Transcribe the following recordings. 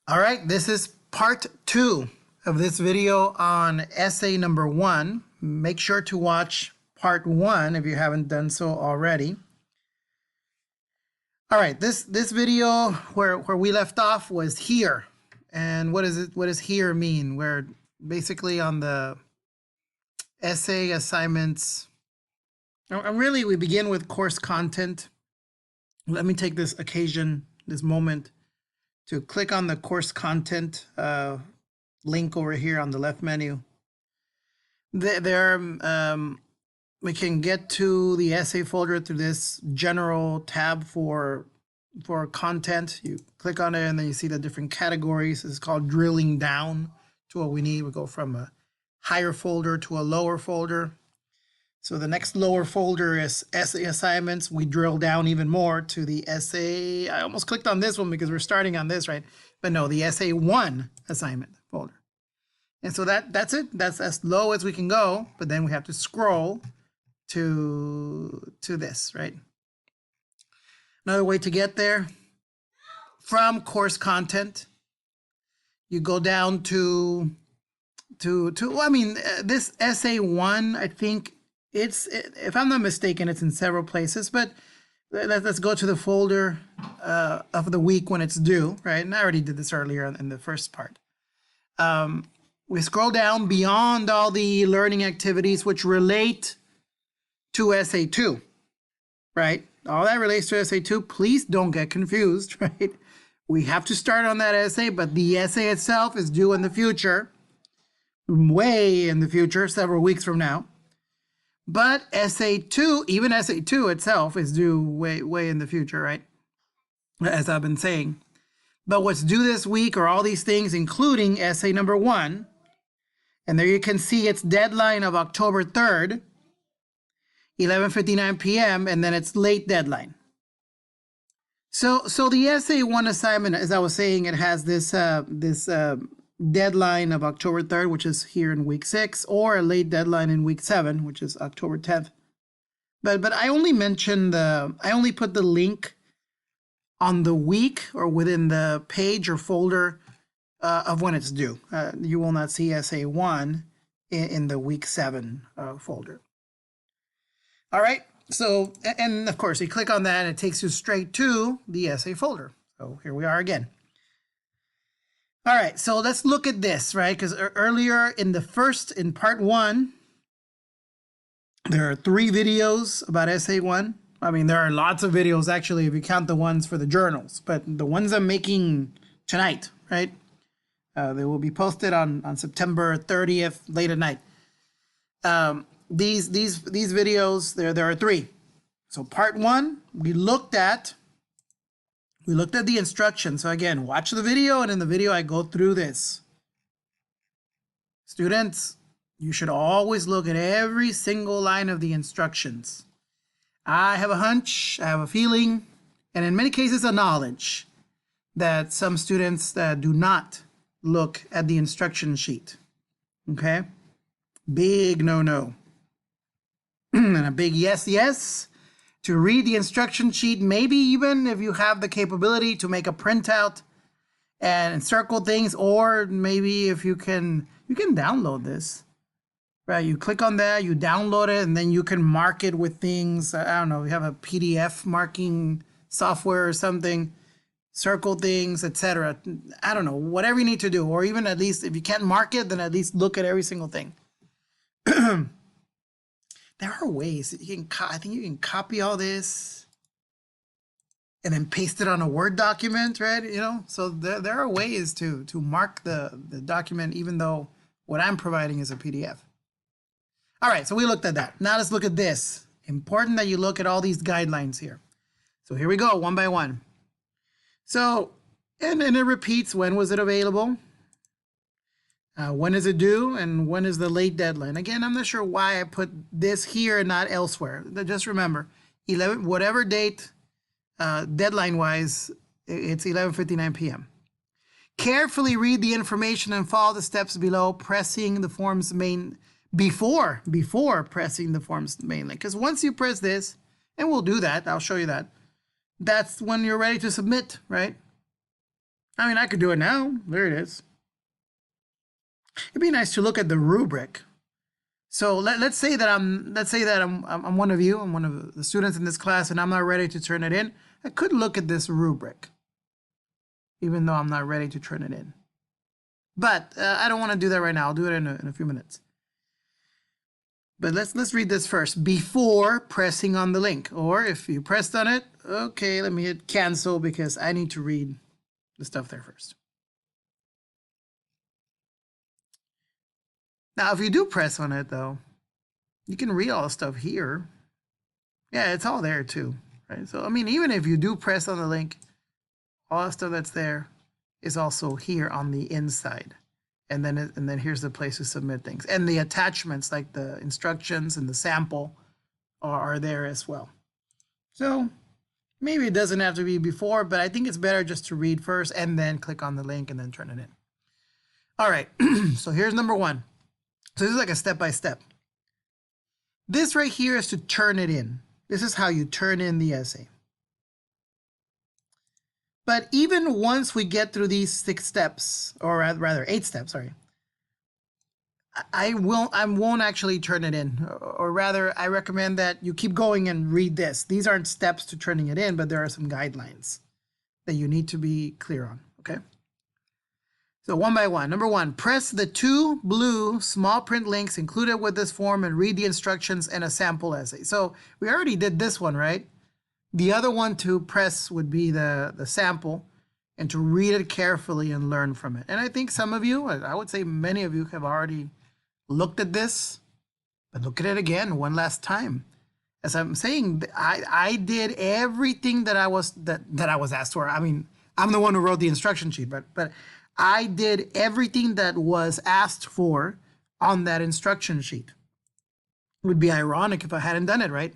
All right, this is part 2 of this video on essay number 1. Make sure to watch part 1 if you haven't done so already. All right, this video where we left off was here. And what does here mean? We're basically on the essay assignments. And really, we begin with course content. Let me take this occasion, this moment, to click on the course content link over here on the left menu. There, we can get to the essay folder through this general tab for content. You click on it and then you see the different categories. It's called drilling down to what we need. We go from a higher folder to a lower folder. So the next lower folder is essay assignments. We drill down even more to the essay. I almost clicked on this one because we're starting on this, right? But no, the essay 1 assignment folder. And so that's it. That's as low as we can go. But then we have to scroll to this, right? Another way to get there, from course content, you go down to this essay 1, I think, if I'm not mistaken, it's in several places, but let's go to the folder of the week when it's due, right? And I already did this earlier in the first part. We scroll down beyond all the learning activities which relate to essay 2, right? All that relates to essay 2. Please don't get confused, right? We have to start on that essay, but the essay itself is due in the future, way in the future, several weeks from now. But essay 2, even essay 2 itself is due way in the future, right? As I've been saying. But what's due this week are all these things, including essay number 1. And there you can see its deadline of October 3rd, 11:59 p.m., and then its late deadline. So the essay 1 assignment, as I was saying, it has this deadline of October 3rd, which is here in week 6, or a late deadline in week 7, which is October 10th. But I only put the link on the week or within the page or folder of when it's due. You will not see essay 1 in the week 7 folder. All right. So, and of course, you click on that and it takes you straight to the essay folder. So here we are again. All right, so let's look at this, right? Because earlier in part 1, there are 3 videos about essay 1. I mean, there are lots of videos, actually, if you count the ones for the journals. But the ones I'm making tonight, right? They will be posted on September 30th, late at night. These videos, there are 3. So part 1, we looked at the instructions. So again, watch the video, and in the video I go through this. Students, you should always look at every single line of the instructions. I have a hunch, I have a feeling, and in many cases a knowledge that some students do not look at the instruction sheet. Okay? Big no-no. And a big yes. To read the instruction sheet, maybe even if you have the capability to make a printout and circle things, or maybe if you can download this, right? You click on that, you download it, and then you can mark it with things. I don't know, you have a PDF marking software or something, circle things, etc. I don't know, whatever you need to do, or even at least if you can't mark it, then at least look at every single thing. There are ways I think you can copy all this and then paste it on a Word document, right? You know, so there are ways to mark the document, even though what I'm providing is a PDF. All right, so we looked at that. Now let's look at this. Important that you look at all these guidelines here. So here we go, one by one. So, and it repeats, when was it available? When is it due, and when is the late deadline? Again, I'm not sure why I put this here and not elsewhere. Just remember, whatever date, deadline-wise, it's 11:59 p.m. Carefully read the information and follow the steps below, pressing the form's main before pressing the form's main link. Because once you press this, and we'll do that, I'll show you that. That's when you're ready to submit, right? I mean, I could do it now. There it is. It'd be nice to look at the rubric. So let's say that I'm one of you. I'm one of the students in this class, and I'm not ready to turn it in. I could look at this rubric, even though I'm not ready to turn it in. But I don't want to do that right now. I'll do it in a few minutes. But let's read this first before pressing on the link. Or if you pressed on it, okay, let me hit cancel because I need to read the stuff there first. Now, if you do press on it, though, you can read all the stuff here. Yeah, it's all there too, right? So, I mean, even if you do press on the link, all the stuff that's there is also here on the inside. And then here's the place to submit things. And the attachments, like the instructions and the sample, are there as well. So maybe it doesn't have to be before, but I think it's better just to read first and then click on the link and then turn it in. All right, so here's number one. So this is like a step-by-step. This right here is to turn it in. This is how you turn in the essay. But even once we get through these 6 steps, or rather 8 steps, sorry, I won't actually turn it in. Or rather, I recommend that you keep going and read this. These aren't steps to turning it in, but there are some guidelines that you need to be clear on, okay? So one by one. Number one, press the 2 blue small print links included with this form and read the instructions and a sample essay. So we already did this one, right? The other one to press would be the sample and to read it carefully and learn from it. And I think some of you, I would say many of you have already looked at this, but look at it again one last time. As I'm saying, I did everything that I was asked for. I mean, I'm the one who wrote the instruction sheet, but I did everything that was asked for on that instruction sheet. It would be ironic if I hadn't done it, right?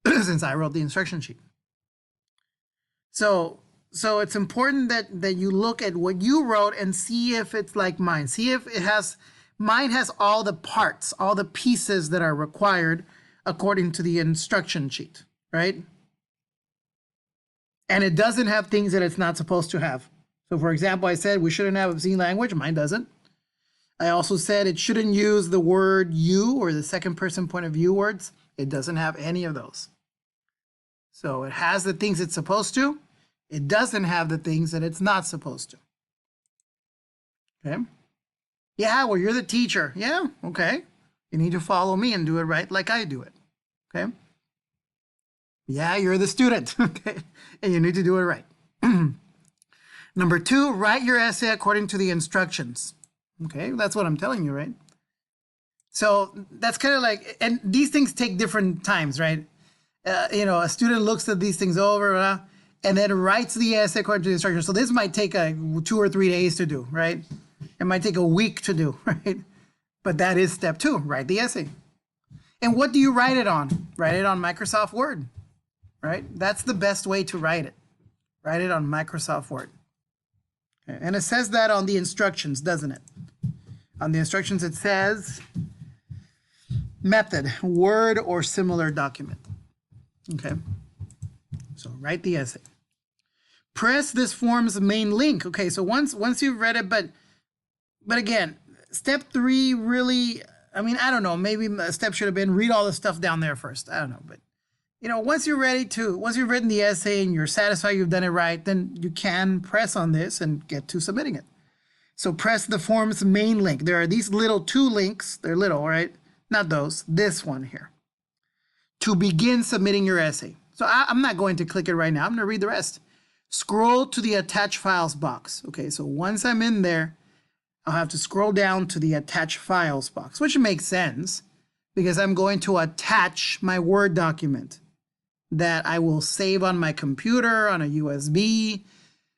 Since I wrote the instruction sheet. So it's important that you look at what you wrote and see if it's like mine. See if mine has all the parts, all the pieces that are required according to the instruction sheet, right? And it doesn't have things that it's not supposed to have. So for example, I said we shouldn't have obscene language. Mine doesn't. I also said it shouldn't use the word you or the second person point of view words. It doesn't have any of those. So it has the things it's supposed to. It doesn't have the things that it's not supposed to. Okay? Yeah, well, you're the teacher. Yeah, okay. You need to follow me and do it right like I do it. Okay? Yeah, you're the student. Okay? And you need to do it right. Number 2, write your essay according to the instructions. Okay, that's what I'm telling you, right? So that's kind of like, and these things take different times, right? You know, a student looks at these things over and then writes the essay according to the instructions. So this might take 2 or 3 days to do, right? It might take a week to do, right? But that is step 2, write the essay. And what do you write it on? Write it on Microsoft Word, right? That's the best way to write it. Write it on Microsoft Word. Okay. And it says that on the instructions, doesn't it? On the instructions, it says method, Word or similar document. Okay, so write the essay. Press this form's main link. Okay, so once you've read it, but again, step 3 really, I mean, I don't know, maybe a step should have been read all the stuff down there first. I don't know, but you know, once you've written the essay and you're satisfied you've done it right, then you can press on this and get to submitting it. So press the form's main link. There are these little 2 links. They're little, right? Not those, this one here. To begin submitting your essay. So I'm not going to click it right now. I'm going to read the rest. Scroll to the attach files box. Okay, so once I'm in there, I'll have to scroll down to the attach files box, which makes sense because I'm going to attach my Word document that I will save on my computer, on a USB,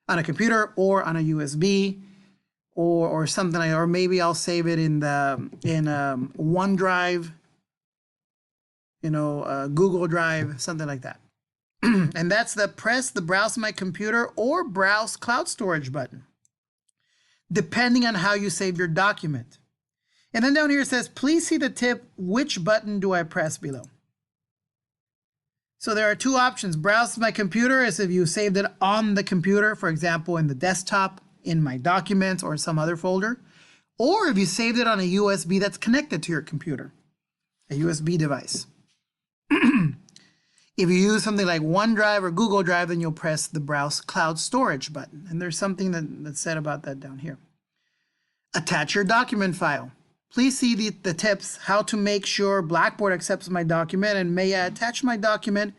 on a computer or on a USB or something like that. Or maybe I'll save it in OneDrive, you know, Google Drive, something like that. And that's press the browse my computer or browse cloud storage button, depending on how you save your document. And then down here it says, please see the tip, which button do I press below? So there are two options. Browse my computer as if you saved it on the computer, for example, in the desktop, in my documents, or some other folder. Or if you saved it on a USB that's connected to your computer, a USB device. If you use something like OneDrive or Google Drive, then you'll press the Browse Cloud Storage button. And there's something that's said about that down here. Attach your document file. Please see the tips how to make sure Blackboard accepts my document, and may I attach my document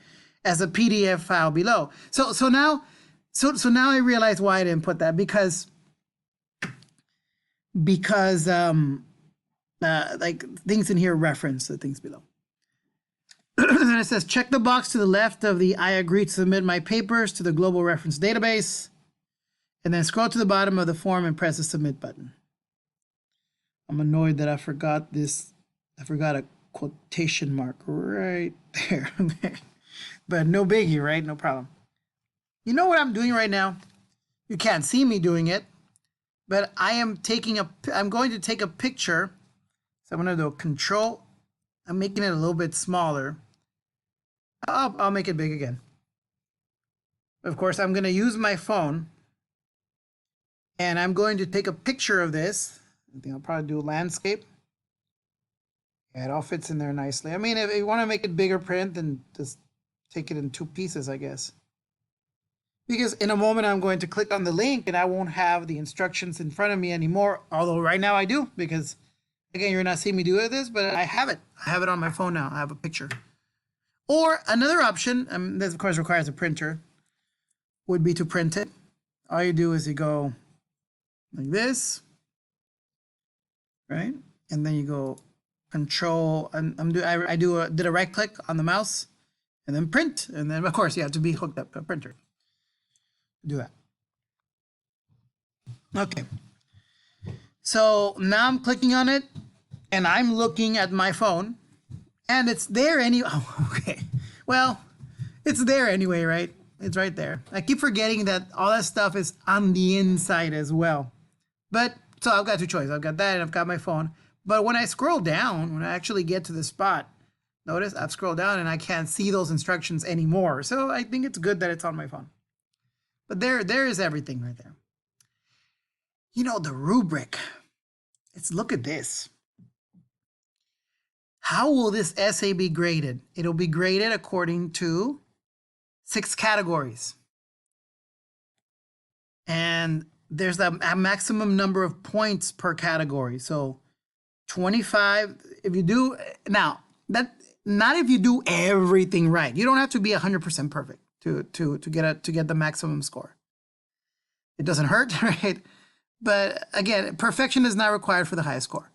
as a PDF file below. So now I realize why I didn't put that, because like things in here reference the things below. Then it says, check the box to the left of the I agree to submit my papers to the global reference database, and then scroll to the bottom of the form and press the submit button. I'm annoyed that I forgot this. I forgot a quotation mark right there. But no biggie, right? No problem. You know what I'm doing right now? You can't see me doing it, but I'm going to take a picture. So I'm going to do Control. I'm making it a little bit smaller. I'll make it big again. Of course, I'm going to use my phone, and I'm going to take a picture of this. I think I'll probably do landscape. Yeah, it all fits in there nicely. I mean, if you want to make it bigger print, then just take it in 2 pieces, I guess. Because in a moment, I'm going to click on the link, and I won't have the instructions in front of me anymore. Although right now I do, because again, you're not seeing me do this, but I have it. I have it on my phone now. I have a picture. Or another option, this of course requires a printer, would be to print it. All you do is you go like this, right? And then you go Control. Did a right click on the mouse, and then print. And then of course you have to be hooked up to a printer. Do that. Okay. So now I'm clicking on it, and I'm looking at my phone, and it's there anyway. Oh, okay. Well, it's there anyway, right? It's right there. I keep forgetting that all that stuff is on the inside as well. But so I've got 2 choices. I've got that, and I've got my phone. But when I scroll down, when I actually get to the spot, notice I've scrolled down and I can't see those instructions anymore. So I think it's good that it's on my phone. But there is everything right there. You know, the rubric. Look at this. How will this essay be graded? It'll be graded according to 6 categories. And there's a maximum number of points per category. So 25, if you do, now, not if you do everything right. You don't have to be 100% perfect to get the maximum score. It doesn't hurt, right? But again, perfection is not required for the highest score.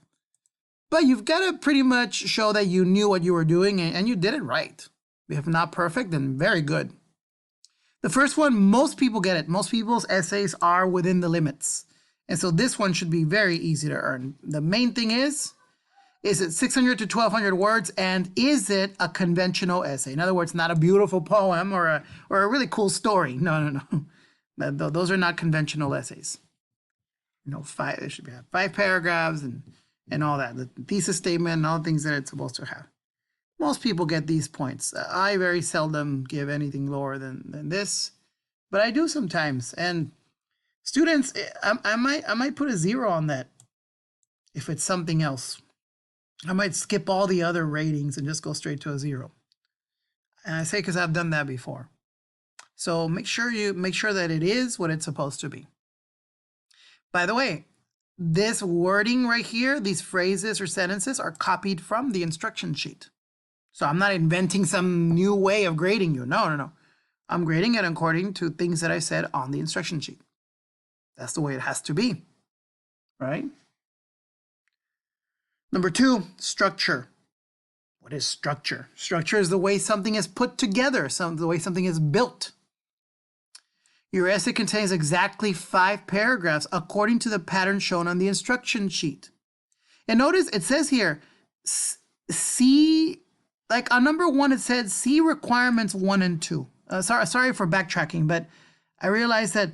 But you've got to pretty much show that you knew what you were doing and you did it right. If not perfect, then very good. The first one, most people get it. Most people's essays are within the limits. And so this one should be very easy to earn. The main thing is it 600 to 1,200 words, and is it a conventional essay? In other words, not a beautiful poem or a really cool story. No. Those are not conventional essays. You know, it should be 5 paragraphs and all that. The thesis statement and all the things that it's supposed to have. Most people get these points. I very seldom give anything lower than this, but I do sometimes. And students, I might put a 0 on that if it's something else. I might skip all the other ratings and just go straight to a 0. And I say because I've done that before. So make sure that it is what it's supposed to be. By the way, this wording right here, these phrases or sentences are copied from the instruction sheet. So I'm not inventing some new way of grading you. No. I'm grading it according to things that I said on the instruction sheet. That's the way it has to be, right? Number 2, structure. What is structure? Structure is the way something is put together, the way something is built. Your essay contains exactly 5 paragraphs according to the pattern shown on the instruction sheet. And notice it says here, see, like on number 1, it said see requirements 1 and 2. Sorry for backtracking, but I realized that,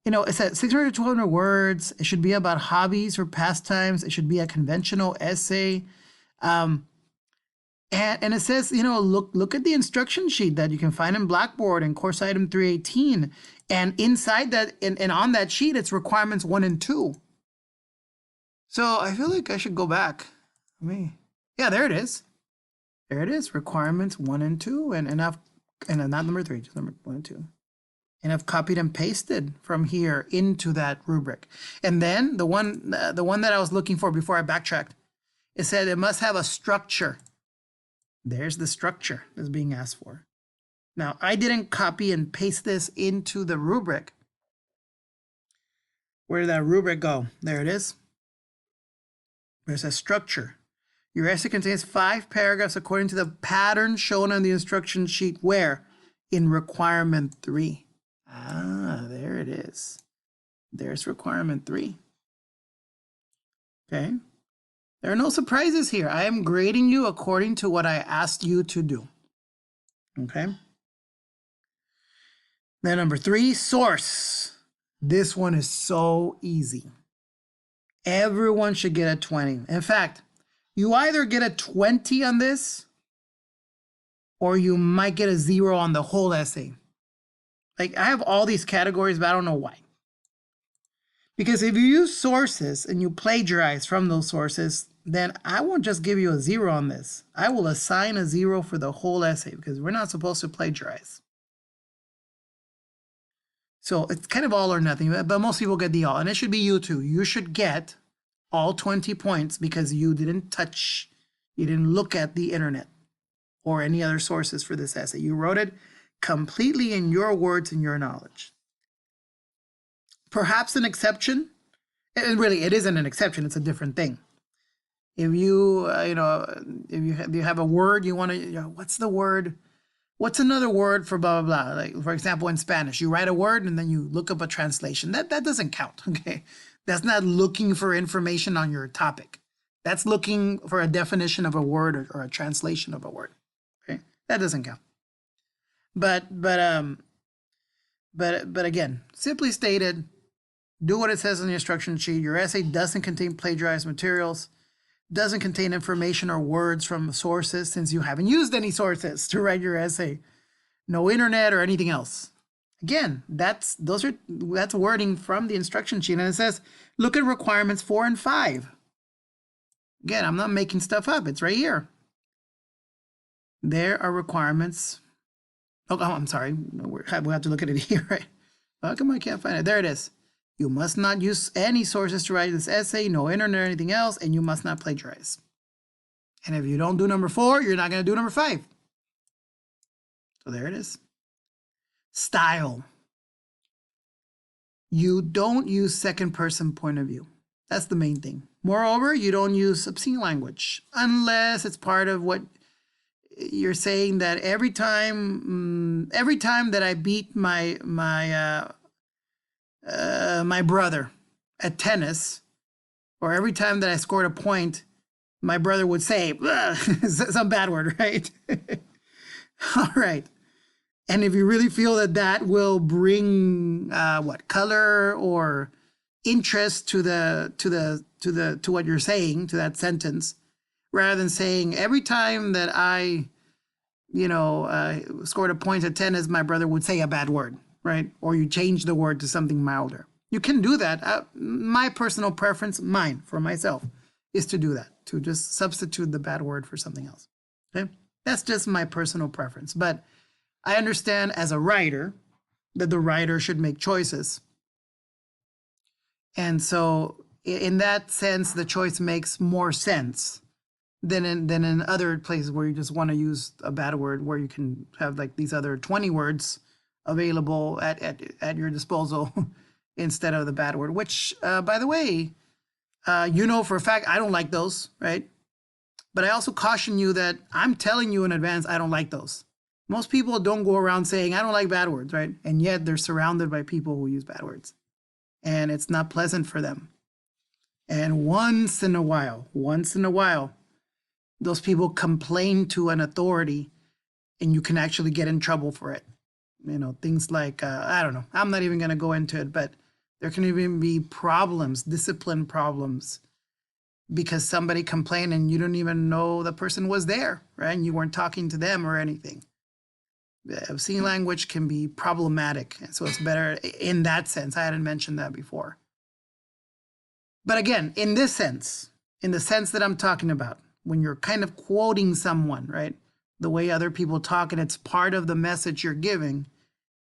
you know, it said 600 to 1,200 words. It should be about hobbies or pastimes. It should be a conventional essay. And it says, you know, look at the instruction sheet that you can find in Blackboard and course item 318. And inside that, and on that sheet, it's requirements 1 and 2. So I feel like I should go back. Yeah, there it is. There it is, requirements 1 and 2, and not number 3, just number 1 and 2. And I've copied and pasted from here into that rubric. And then the one that I was looking for before I backtracked, it said it must have a structure. There's the structure that's being asked for. Now, I didn't copy and paste this into the rubric. Where did that rubric go? There it is. There's a structure. Your essay contains 5 paragraphs according to the pattern shown on the instruction sheet. Where? In requirement 3. Ah, there it is. There's requirement 3. Okay. There are no surprises here. I am grading you according to what I asked you to do. Okay. Then number 3, source. This one is so easy. Everyone should get a 20. In fact, you either get a 20 on this, or you might get a 0 on the whole essay. Like, I have all these categories, but I don't know why. Because if you use sources and you plagiarize from those sources, then I won't just give you a 0 on this. I will assign a 0 for the whole essay because we're not supposed to plagiarize. So it's kind of all or nothing, but most people get the all, and it should be you too. You should get all 20 points because you didn't look at the internet or any other sources for this essay. You wrote it completely in your words and your knowledge. Perhaps an exception, and really it isn't an exception, it's a different thing. If you, if you have a word you want to, what's the word? What's another word for blah, blah, blah? Like, for example, in Spanish, you write a word and then you look up a translation. That doesn't count, okay? That's not looking for information on your topic. That's looking for a definition of a word or a translation of a word, okay? That doesn't count. But again, simply stated, do what it says on the instruction sheet. Your essay doesn't contain plagiarized materials, doesn't contain information or words from sources since you haven't used any sources to write your essay. No internet or anything else. Again, that's wording from the instruction sheet, and it says, look at requirements 4 and 5. Again, I'm not making stuff up. It's right here. There are requirements. Oh, I'm sorry. We have to look at it here, right? How come I can't find it? There it is. You must not use any sources to write this essay, no internet or anything else, and you must not plagiarize. And if you don't do number 4, you're not going to do number 5. So there it is. Style. You don't use second person point of view. That's the main thing. Moreover, you don't use obscene language unless it's part of what you're saying, that every time that I beat my brother at tennis, or every time that I scored a point, my brother would say some bad word, right? All right. And if you really feel that will bring color or interest to what you're saying, to that sentence, rather than saying every time that I scored a point at tennis, my brother would say a bad word, right? Or you change the word to something milder. You can do that. My personal preference, mine for myself, is to do that, to just substitute the bad word for something else. Okay? That's just my personal preference. But I understand as a writer that the writer should make choices. And so in that sense, the choice makes more sense than in other places where you just want to use a bad word, where you can have like these other 20 words available at your disposal instead of the bad word, which, by the way, for a fact, I don't like those, right? But I also caution you that I'm telling you in advance, I don't like those. Most people don't go around saying, I don't like bad words, right? And yet they're surrounded by people who use bad words. And it's not pleasant for them. And once in a while, those people complain to an authority and you can actually get in trouble for it. Things like, I don't know, I'm not even going to go into it, but there can even be problems, discipline problems, because somebody complained and you don't even know the person was there, right? And you weren't talking to them or anything. Obscene language can be problematic, so it's better in that sense. I hadn't mentioned that before. But again, in this sense, in the sense that I'm talking about, when you're kind of quoting someone, right? The way other people talk and it's part of the message you're giving,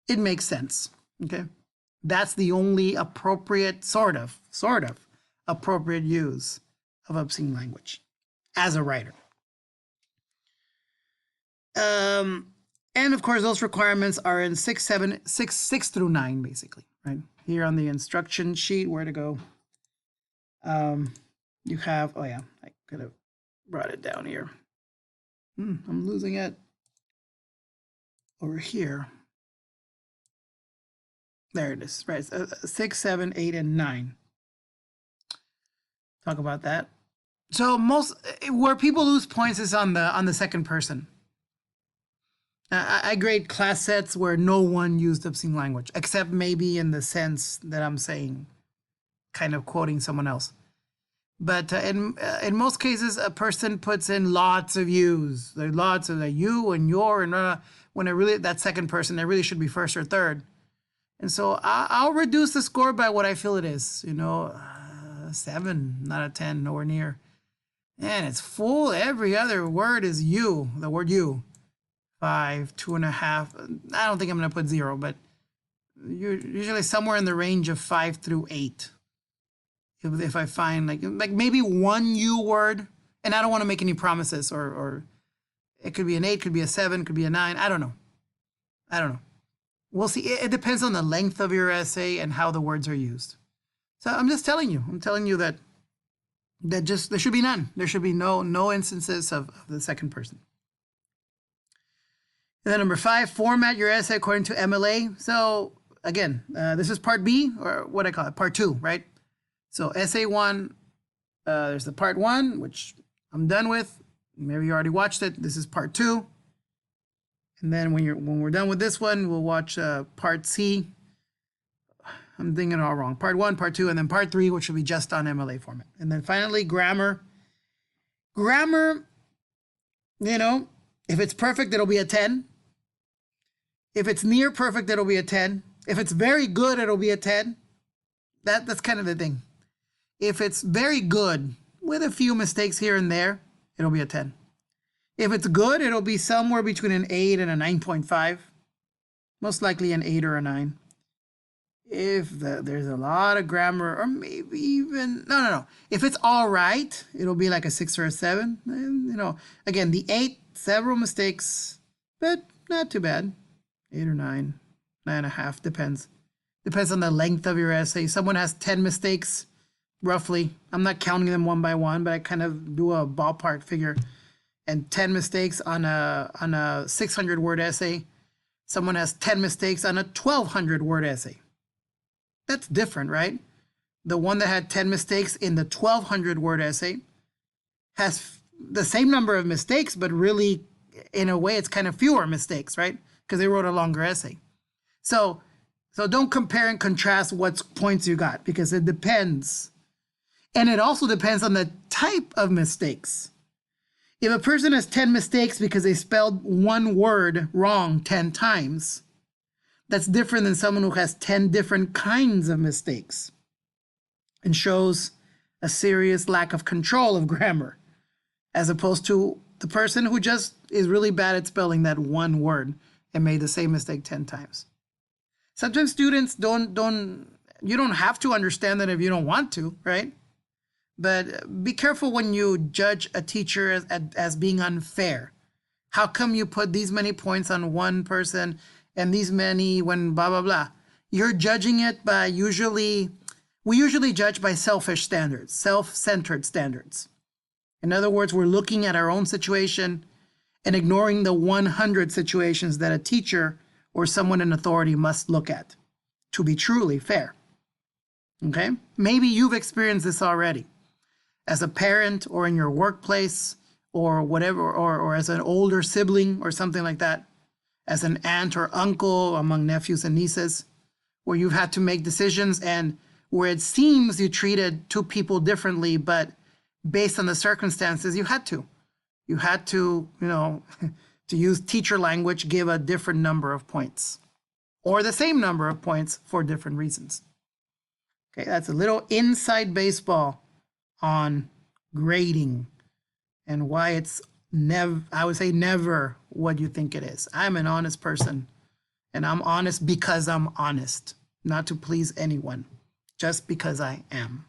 it makes sense, okay? That's the only appropriate, sort of appropriate use of obscene language as a writer. And of course, those requirements are in 6 through 9, basically, right? Here on the instruction sheet, where to go. You have, oh yeah, I could have brought it down here. I'm losing it over here. There it is, right? 6, 7, 8, and 9. Talk about that. So where people lose points is on the second person. I grade class sets where no one used obscene language, except maybe in the sense that I'm saying, kind of quoting someone else. But in most cases, a person puts in lots of yous. There are lots of the you and your, and when it really, that second person, it really should be first or third. And so I'll reduce the score by what I feel it is, 7, not a 10, nowhere near. And it's full. Every other word is you, the word you. 5, 2.5. I don't think I'm going to put 0, but usually somewhere in the range of 5 through 8. If I find like maybe one you word, and I don't want to make any promises, or it could be an 8, could be a 7, could be a 9. I don't know. We'll see. It depends on the length of your essay and how the words are used. So I'm just telling you. I'm telling you that there should be none. There should be no instances of the second person. And then number 5, format your essay according to MLA. So again, this is part B, or what I call it, part 2, right? So essay 1, there's the part 1, which I'm done with. Maybe you already watched it. This is part 2. And then when we're done with this one, we'll watch part C. I'm thinking it all wrong. Part 1, part 2, and then part 3, which will be just on MLA format. And then finally, grammar. Grammar, if it's perfect, it'll be a 10. If it's near perfect, it'll be a 10. If it's very good, it'll be a 10. That's kind of the thing. If it's very good, with a few mistakes here and there, it'll be a 10. If it's good, it'll be somewhere between an 8 and a 9.5. Most likely an 8 or a 9. If there's a lot of grammar, or maybe even, no. If it's all right, it'll be like a 6 or a 7. And, again, the 8, several mistakes, but not too bad. 8 or 9, 9.5, depends. Depends on the length of your essay. Someone has 10 mistakes, roughly. I'm not counting them one by one, but I kind of do a ballpark figure. And 10 mistakes on a 600-word essay. Someone has 10 mistakes on a 1,200-word essay. That's different, right? The one that had 10 mistakes in the 1,200-word essay has the same number of mistakes, but really, in a way, it's kind of fewer mistakes, right? Because they wrote a longer essay. So don't compare and contrast what points you got, because it depends. And it also depends on the type of mistakes. If a person has 10 mistakes because they spelled one word wrong 10 times, that's different than someone who has 10 different kinds of mistakes and shows a serious lack of control of grammar, as opposed to the person who just is really bad at spelling that one word and made the same mistake 10 times. Sometimes students you don't have to understand that if you don't want to, right? But be careful when you judge a teacher as being unfair. How come you put these many points on one person and these many when blah, blah, blah? You're judging it by we usually judge by selfish standards, self-centered standards. In other words, we're looking at our own situation and ignoring the 100 situations that a teacher or someone in authority must look at to be truly fair. Okay? Maybe you've experienced this already. As a parent or in your workplace or whatever, or as an older sibling or something like that, as an aunt or uncle among nephews and nieces, where you've had to make decisions and where it seems you treated two people differently, but based on the circumstances, you had to. You had to, to use teacher language, give a different number of points or the same number of points for different reasons. Okay, that's a little inside baseball on grading and why it's I would say never what you think it is. I'm an honest person, and I'm honest because I'm honest, not to please anyone, just because I am.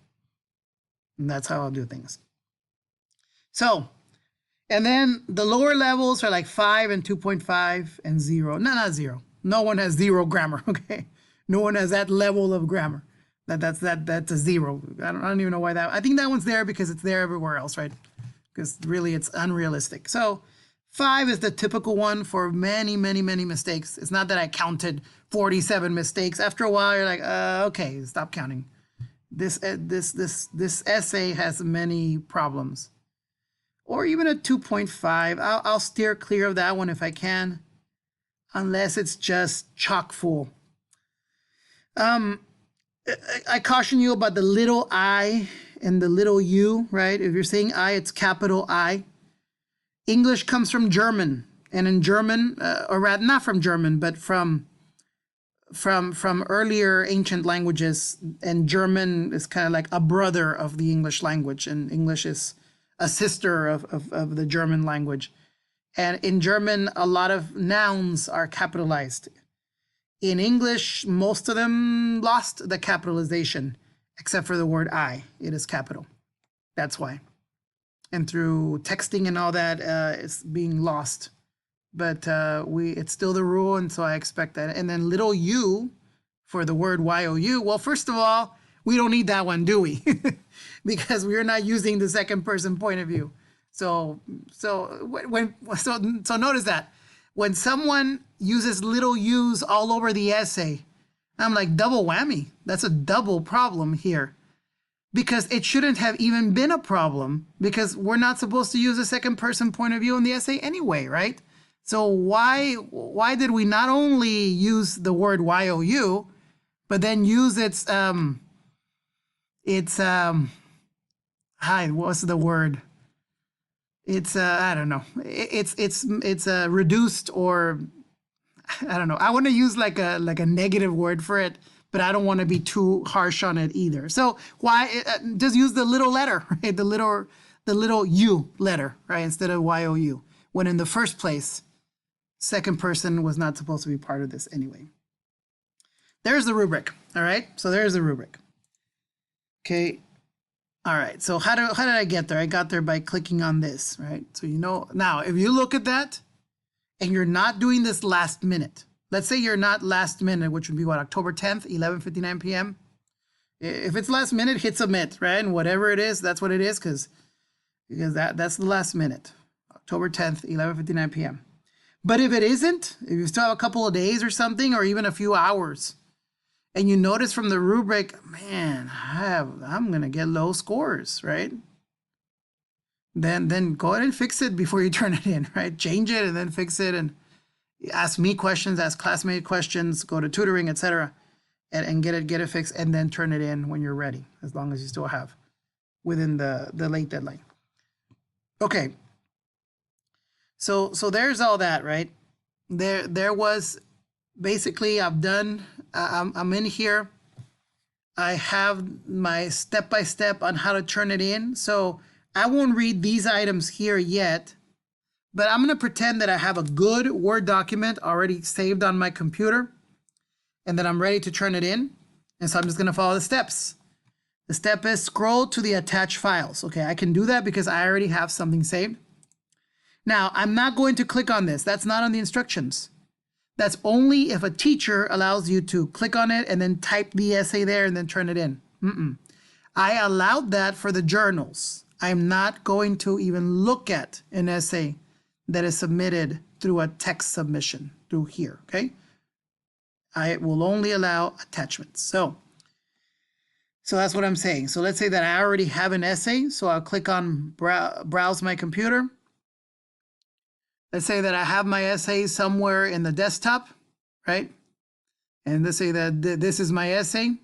And that's how I'll do things. So, and then the lower levels are like 5 and 2.5 and 0. No, not 0. No one has 0 grammar, okay? No one has that level of grammar. That's a 0. I don't even know why that. I think that one's there because it's there everywhere else, right? Because really it's unrealistic. So 5 is the typical one for many, many, many mistakes. It's not that I counted 47 mistakes. After a while, you're like, okay, stop counting. This essay has many problems. Or even a 2.5. I'll steer clear of that one if I can, unless it's just chock full. I caution you about the little I and the little u, right? If you're saying I, it's capital I. English comes from German, and in German, or rather not from German, but from earlier ancient languages, and German is kind of like a brother of the English language, and English is a sister of the German language. And in German, a lot of nouns are capitalized. In English, most of them lost the capitalization, except for the word I. It is capital. That's why. And through texting and all that, it's being lost. But it's still the rule, and so I expect that. And then little u for the word you. Well, first of all, we don't need that one, do we? Because we're not using the second person point of view. So notice that when someone uses little u's all over the essay, I'm like, double whammy. That's a double problem here. Because it shouldn't have even been a problem, because we're not supposed to use a second person point of view in the essay anyway, right? So why did we not only use the word you, but then use its what's the word? It's I don't know. It's reduced, or I don't know. I want to use like a negative word for it, but I don't want to be too harsh on it either. So why just use the little letter, right? The little u letter, right, instead of you, when in the first place, second person was not supposed to be part of this anyway. There's the rubric. All right. So there's the rubric. Okay. All right. So how did I get there? I got there by clicking on this, right? So now if you look at that and you're not doing this last minute, let's say you're not last minute, which would be what, October 10th, 11:59 p.m. If it's last minute, hit submit, right? And whatever it is, that's what it is, because that's the last minute, October 10th, 11:59 p.m. But if it isn't, if you still have a couple of days or something, or even a few hours, and you notice from the rubric, man, I'm going to get low scores, right? Then go ahead and fix it before you turn it in, right? Change it and then fix it, and ask me questions, ask classmate questions, go to tutoring, etc., and get it fixed, and then turn it in when you're ready, as long as you still have within the late deadline. Okay. So there's all that, right? There was basically, I'm in here. I have my step-by-step on how to turn it in. So I won't read these items here yet, but I'm going to pretend that I have a good Word document already saved on my computer, and that I'm ready to turn it in. And so I'm just going to follow the steps. The step is scroll to the attached files. Okay, I can do that because I already have something saved. Now, I'm not going to click on this. That's not on the instructions. That's only if a teacher allows you to click on it and then type the essay there and then turn it in. I allowed that for the journals. I'm not going to even look at an essay that is submitted through a text submission through here, okay? I will only allow attachments. So that's what I'm saying. So let's say that I already have an essay. So I'll click on browse my computer. Let's say that I have my essay somewhere in the desktop, right? And let's say that this is my essay.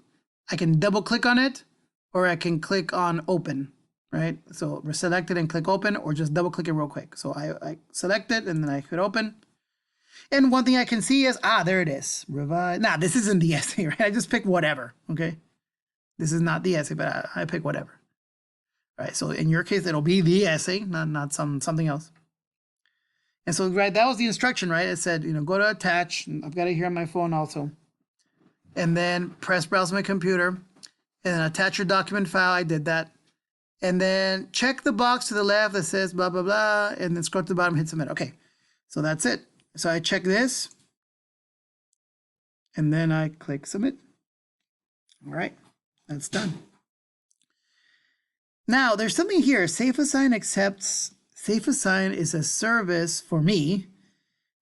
I can double click on it, or I can click on open. right? So select it and click open, or just double click it real quick. So I select it and then I hit open. And one thing I can see is, there it is. Revise. Nah, this isn't the essay, right? I just pick whatever, okay? This is not the essay, but I pick whatever. All right, so in your case, it'll be the essay, not something else. And so, right, that was the instruction, right? It said, go to attach. I've got it here on my phone also. And then press browse my computer, and then attach your document file. I did that. And then check the box to the left that says blah, blah, blah, and then scroll to the bottom, hit submit. Okay, so that's it. So I check this, and then I click submit. All right, that's done. Now, there's something here. SafeAssign accepts. SafeAssign is a service for me,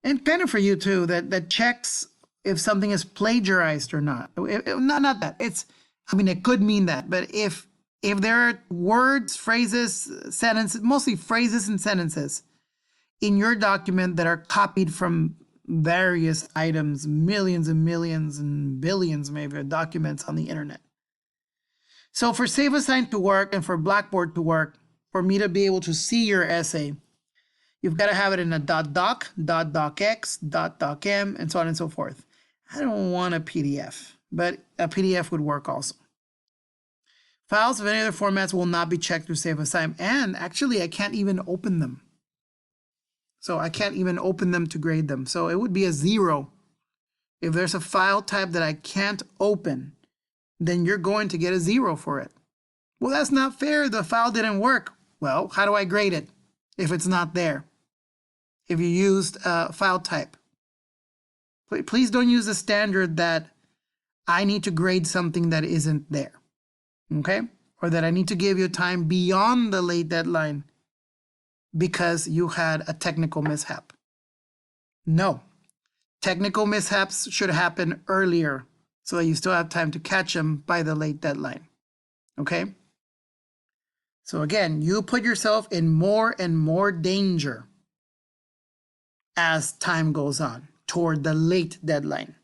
and kind of for you too, that checks if something is plagiarized or not. Not that. It could mean that, but if there are words, phrases, sentences, mostly phrases and sentences in your document that are copied from various items, millions and millions and billions maybe of documents on the internet. So for SafeAssign to work and for Blackboard to work, for me to be able to see your essay, you've got to have it in a .doc, .docx, .docm, and so on and so forth. I don't want a PDF, but a PDF would work also. Files of any other formats will not be checked through SafeAssign, and actually I can't even open them. So I can't even open them to grade them. So it would be a 0. If there's a file type that I can't open, then you're going to get a 0 for it. Well, that's not fair. The file didn't work. Well, how do I grade it if it's not there? If you used a file type. Please don't use the standard that I need to grade something that isn't there. Okay? Or that I need to give you time beyond the late deadline because you had a technical mishap. No. Technical mishaps should happen earlier so that you still have time to catch them by the late deadline. Okay? So again, you put yourself in more and more danger as time goes on toward the late deadline.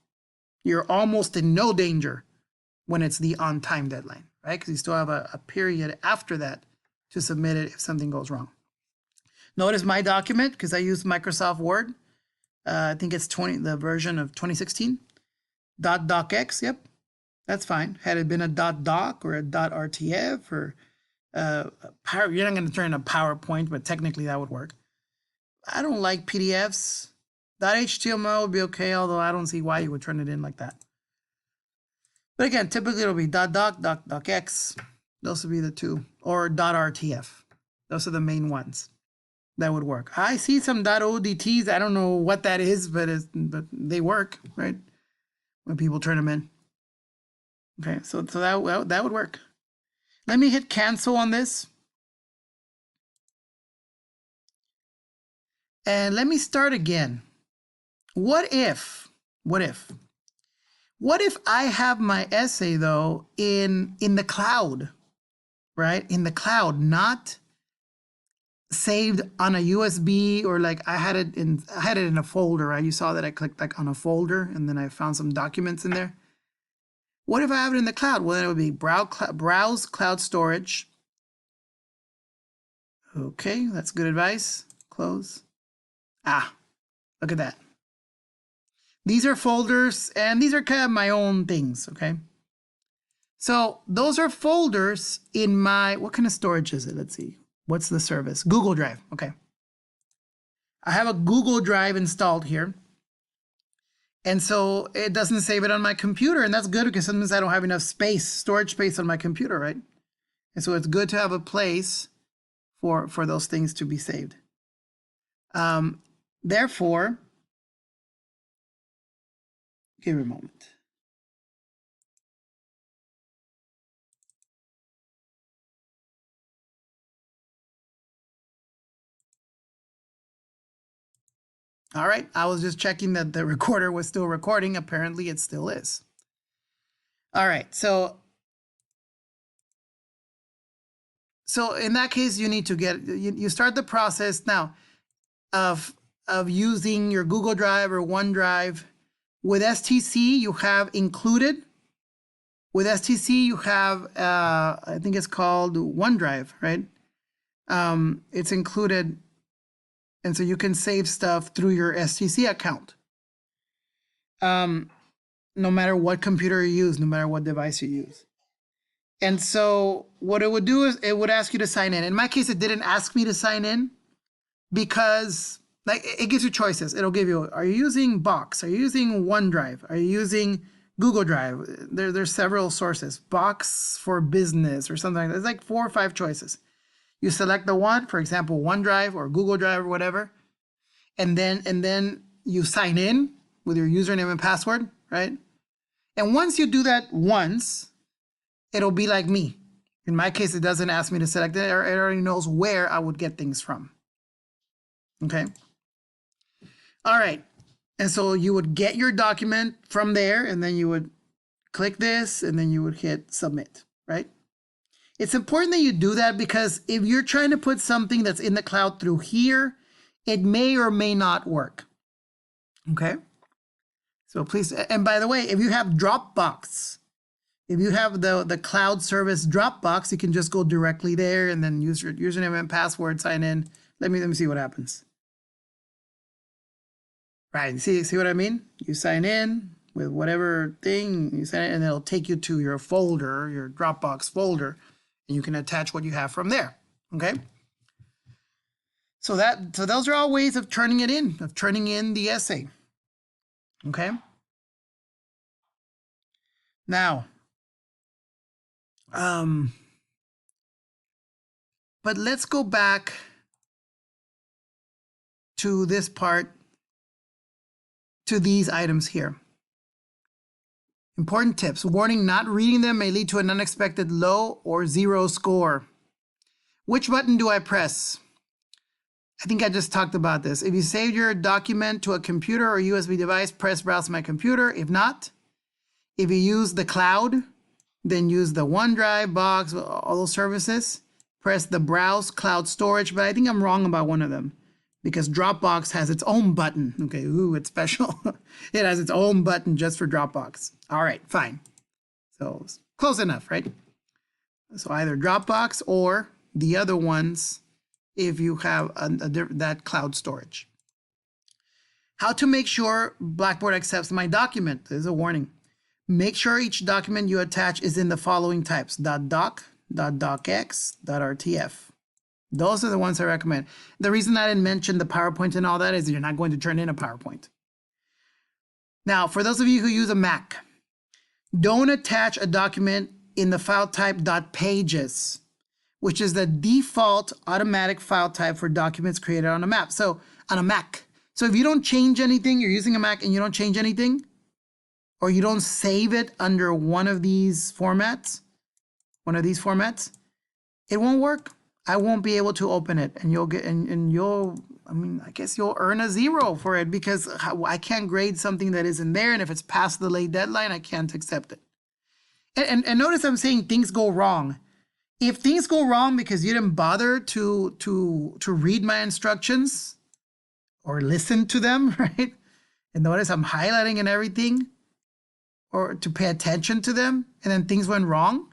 You're almost in no danger when it's the on-time deadline, right? Because you still have a period after that to submit it if something goes wrong. Notice my document, because I use Microsoft Word. I think it's the version of 2016. .docx, yep, that's fine. Had it been a .doc or a .rtf or you're not going to turn a PowerPoint, but technically that would work. I don't like PDFs. .html would be okay, although I don't see why you would turn it in like that. But again, typically it'll be .doc, .docx. Those would be the two. Or .rtf. Those are the main ones that would work. I see some .odts. I don't know what that is, but they work, right? When people turn them in. Okay, so that would work. Let me hit cancel on this. And let me start again. What if I have my essay though in the cloud, right? In the cloud, not saved on a USB, or like I had it in a folder, right? You saw that I clicked like on a folder and then I found some documents in there. What if I have it in the cloud? Well, then it would be browse cloud storage. Okay, that's good advice. Close. Look at that. These are folders, and these are kind of my own things, okay? So those are folders in my, what kind of storage is it? Let's see. What's the service? Google Drive, okay. I have a Google Drive installed here. And so it doesn't save it on my computer, and that's good because sometimes I don't have enough storage space on my computer, right? And so it's good to have a place for those things to be saved. Therefore, give me a moment. All right, I was just checking that the recorder was still recording. Apparently it still is. All right, so in that case, you need to you start the process now of using your Google Drive or OneDrive. With STC, you have included. With STC, you have, I think it's called OneDrive, right? It's included, and so you can save stuff through your STC account. No matter what computer you use, no matter what device you use. And so what it would do is it would ask you to sign in. In my case, it didn't ask me to sign in because like it gives you choices. It'll give you, are you using Box? Are you using OneDrive? Are you using Google Drive? There's several sources. Box for Business or something like that. It's like 4 or 5 choices. You select the one, for example, OneDrive or Google Drive or whatever, and then you sign in with your username and password, right? And once you do that once, it'll be like me. In my case, it doesn't ask me to select it. It already knows where I would get things from. Okay. All right. And so you would get your document from there, and then you would click this, and then you would hit submit, right? It's important that you do that because if you're trying to put something that's in the cloud through here, it may or may not work. Okay. So please, and by the way, if you have Dropbox, if you have the cloud service Dropbox, you can just go directly there and then use your username and password, sign in. Let me see what happens. Right, see what I mean? You sign in with whatever thing, you sign in, and it'll take you to your folder, your Dropbox folder, and you can attach what you have from there, okay? So those are all ways of turning it in, of turning in the essay, okay? Now, but let's go back to this part, to these items here. Important tips. Warning, not reading them may lead to an unexpected low or 0 score. Which button do I press? I think I just talked about this. If you saved your document to a computer or USB device, press Browse My Computer. If not, if you use the cloud, then use the OneDrive, Box, all those services. Press the Browse Cloud Storage, but I think I'm wrong about one of them because Dropbox has its own button. Okay, ooh, it's special. It has its own button just for Dropbox. All right, fine. So close enough, right? So either Dropbox or the other ones if you have that cloud storage. How to make sure Blackboard accepts my document. There's a warning. Make sure each document you attach is in the following types: .doc, .docx, .rtf. Those are the ones I recommend. The reason I didn't mention the PowerPoint and all that is you're not going to turn in a PowerPoint. Now, for those of you who use a Mac, don't attach a document in the file type .pages, which is the default automatic file type for documents created on a Mac. So if you don't change anything, you're using a Mac and you don't change anything, or you don't save it under one of these formats, it won't work. I won't be able to open it, and you'll get, I guess you'll earn a 0 for it because I can't grade something that isn't there, and if it's past the late deadline, I can't accept it. And notice I'm saying things go wrong. If things go wrong because you didn't bother to read my instructions or listen to them, right? And notice I'm highlighting and everything, or to pay attention to them, and then things went wrong.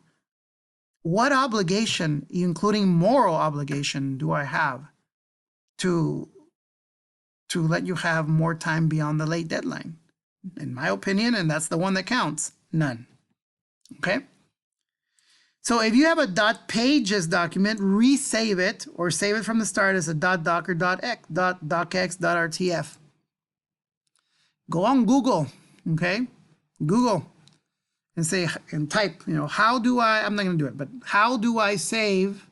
What obligation, including moral obligation, do I have to let you have more time beyond the late deadline? In my opinion, and that's the one that counts, none. Okay? So if you have a .pages document, resave it or save it from the start as a .doc or .docx, .rtf. Go on Google, okay? Google and say, and type, how do I'm not gonna do it, but how do I save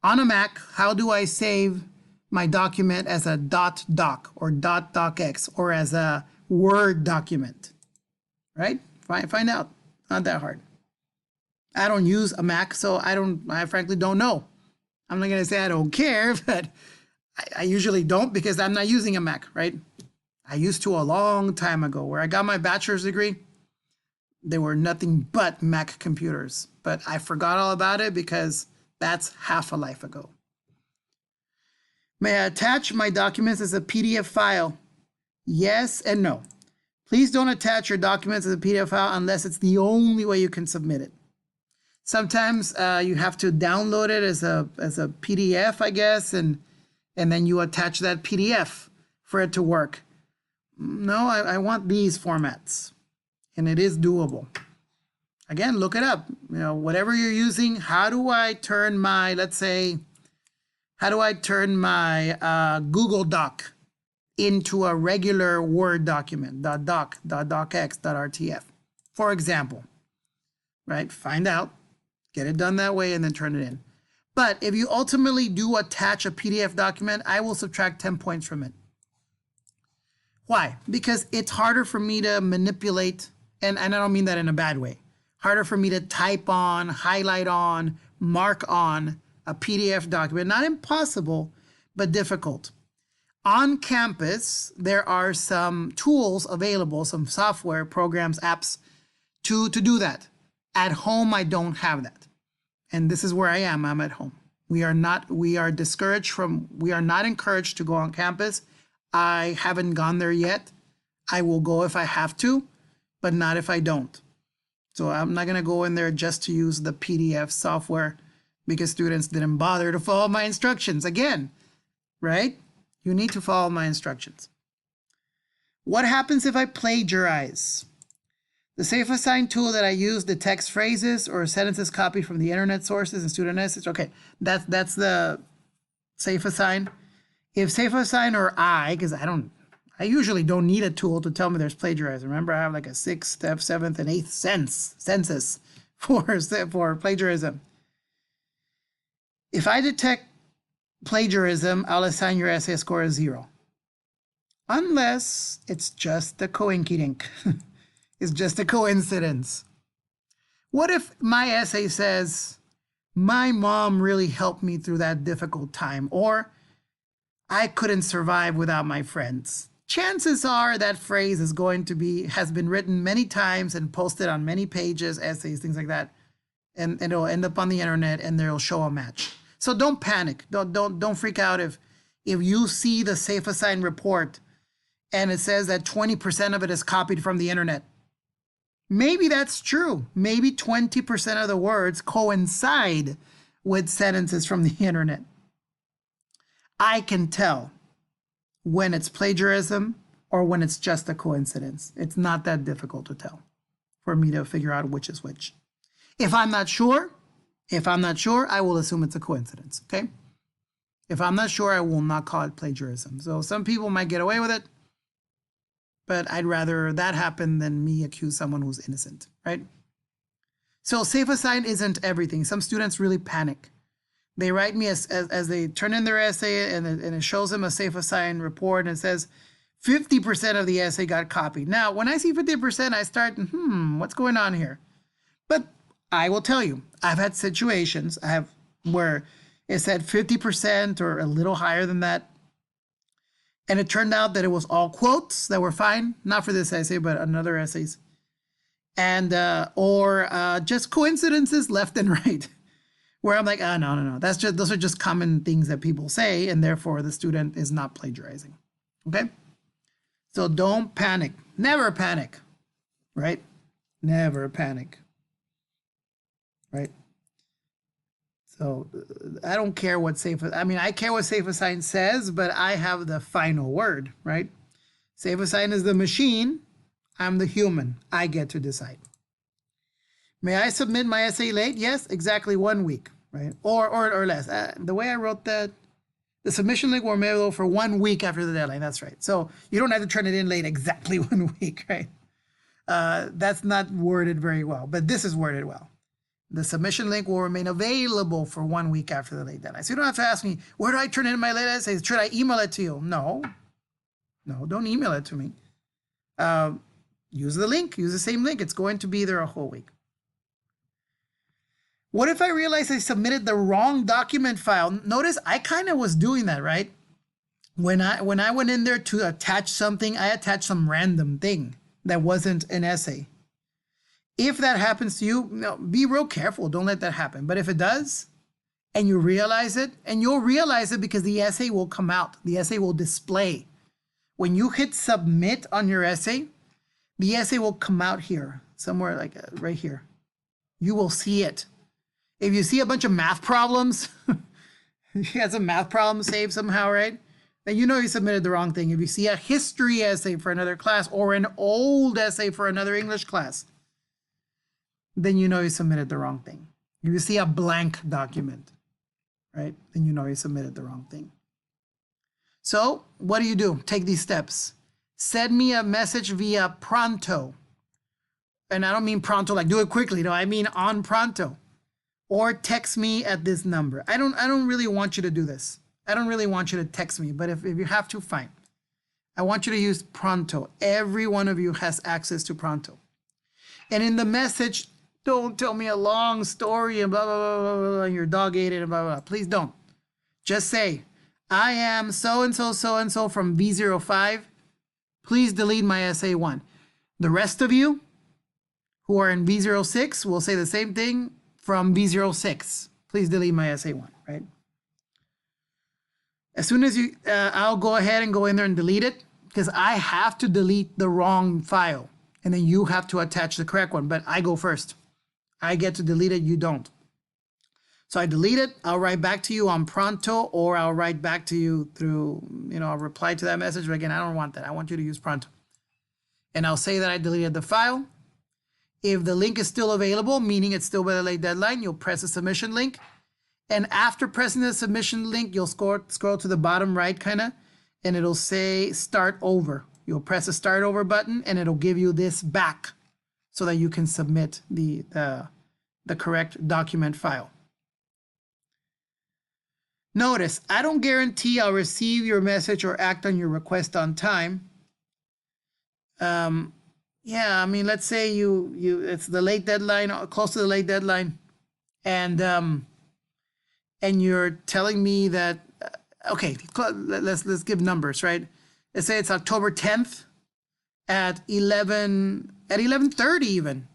on a Mac, how do I save my document as a .doc or .docx or as a Word document, right? Find out, not that hard. I don't use a Mac, so I frankly don't know. I'm not gonna say I don't care, but I usually don't because I'm not using a Mac, right? I used to a long time ago. Where I got my bachelor's degree, they were nothing but Mac computers, but I forgot all about it because that's half a life ago. May I attach my documents as a PDF file? Yes and no. Please don't attach your documents as a PDF file unless it's the only way you can submit it. Sometimes you have to download it as a PDF, I guess, and then you attach that PDF for it to work. No, I want these formats, and it is doable. Again, look it up. You know, whatever you're using, how do I turn my, let's say, how do I turn my Google Doc into a regular Word document, .doc, .docx, .rtf, for example, right? Find out, get it done that way, and then turn it in. But if you ultimately do attach a PDF document, I will subtract 10 points from it. Why? Because it's harder for me to manipulate, and I don't mean that in a bad way, harder for me to type on, highlight on, mark on a PDF document. Not impossible, but difficult. On campus, there are some tools available, some software, programs, apps to do that. At home, I don't have that. And this is where I am. I'm at home. We are not encouraged to go on campus. I haven't gone there yet. I will go if I have to, but not if I don't. So I'm not going to go in there just to use the PDF software because students didn't bother to follow my instructions. Again, right? You need to follow my instructions. What happens if I plagiarize? The Safe Assign tool that I use detects phrases or sentences copied from the internet sources and student essays. Okay, that's the Safe Assign. If Safe Assign or because I usually don't need a tool to tell me there's plagiarism. Remember, I have like a 6th, 7th, and 8th census for plagiarism. If I detect plagiarism, I'll assign your essay score as 0. Unless it's just a coinkydink. It's just a coincidence. What if my essay says, my mom really helped me through that difficult time, or I couldn't survive without my friends? Chances are that phrase has been written many times and posted on many pages, essays, things like that, and it'll end up on the internet and they'll show a match. So don't panic. Don't freak out if you see the Safe Assign report and it says that 20% of it is copied from the internet. Maybe that's true. Maybe 20% of the words coincide with sentences from the internet. I can tell when it's plagiarism or when it's just a coincidence. It's not that difficult to tell for me to figure out which is which. If I'm not sure, I will assume it's a coincidence, okay? If I'm not sure, I will not call it plagiarism. So some people might get away with it, but I'd rather that happen than me accuse someone who's innocent, right? So Safe Assign isn't everything. Some students really panic. They write me as they turn in their essay and it shows them a Safe Assign report and it says 50% of the essay got copied. Now, when I see 50%, I start, what's going on here? But I will tell you, I've had situations where it said 50% or a little higher than that. And it turned out that it was all quotes that were fine, not for this essay, but another essays. And, or just coincidences left and right, where I'm like, no. Those are just common things that people say, and therefore the student is not plagiarizing, okay? So don't panic, never panic, right? Never panic, right? So I don't care what I care what Safe Assign says, but I have the final word, right? Safe Assign is the machine. I'm the human. I get to decide. May I submit my essay late? Yes, exactly 1 week, right? Or less. The way I wrote that, the submission link will be available for 1 week after the deadline. That's right. So you don't have to turn it in late exactly 1 week, right? That's not worded very well, but this is worded well. The submission link will remain available for 1 week after the late deadline. So you don't have to ask me, where do I turn in my late essays? Should I email it to you? No, don't email it to me. Use the link, use the same link. It's going to be there a whole week. What if I realize I submitted the wrong document file? Notice I kind of was doing that, right? When I went in there to attach something, I attached some random thing that wasn't an essay. If that happens to you, be real careful. Don't let that happen. But if it does, and you realize it, and you'll realize it because the essay will come out. The essay will display. When you hit submit on your essay, the essay will come out here, somewhere like right here. You will see it. If you see a bunch of math problems, you had some math problems saved somehow, right? Then you know you submitted the wrong thing. If you see a history essay for another class or an old essay for another English class, then you know you submitted the wrong thing. If you see a blank document, right, then you know you submitted the wrong thing. So what do? Take these steps. Send me a message via Pronto. And I don't mean Pronto like do it quickly. No, I mean on Pronto. Or text me at this number. I don't really want you to do this. I don't really want you to text me, but if you have to, fine. I want you to use Pronto. Every one of you has access to Pronto. And in the message, don't tell me a long story and blah, blah, blah, blah, blah, and your dog ate it and blah, blah, blah. Please don't. Just say, I am so-and-so, so-and-so from V05. Please delete my essay 1. The rest of you who are in V06 will say the same thing from V06. Please delete my essay 1, right? As soon as you, I'll go ahead and go in there and delete it because I have to delete the wrong file and then you have to attach the correct one, but I go first. I get to delete it, you don't. So I delete it, I'll write back to you on Pronto or I'll write back to you through, I'll reply to that message, but again, I don't want that. I want you to use Pronto. And I'll say that I deleted the file. If the link is still available, meaning it's still by the late deadline, you'll press the submission link. And after pressing the submission link, you'll scroll to the bottom right and it'll say start over. You'll press the start over button and it'll give you this back so that you can submit the correct document file. Notice, I don't guarantee I'll receive your message or act on your request on time. Yeah, I mean, let's say it's the late deadline, close to the late deadline, and you're telling me that, okay, let's give numbers, right? Let's say it's October 10th at 11:30 even.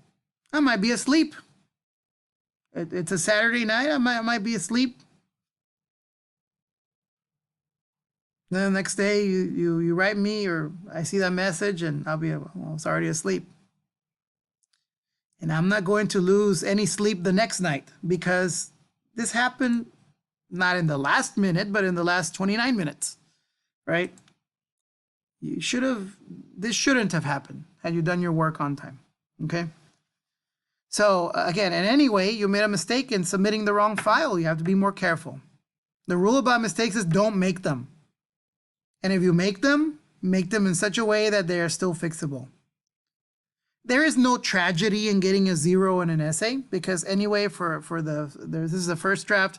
I might be asleep. It's a Saturday night. I might be asleep. Then the next day you write me or I see that message and I'll be, well, it's already asleep. And I'm not going to lose any sleep the next night because this happened not in the last minute, but in the last 29 minutes, right? This shouldn't have happened had you done your work on time, okay? So again, and anyway, you made a mistake in submitting the wrong file. You have to be more careful. The rule about mistakes is don't make them. And if you make them in such a way that they are still fixable. There is no tragedy in getting a 0 in an essay because anyway, this is the first draft.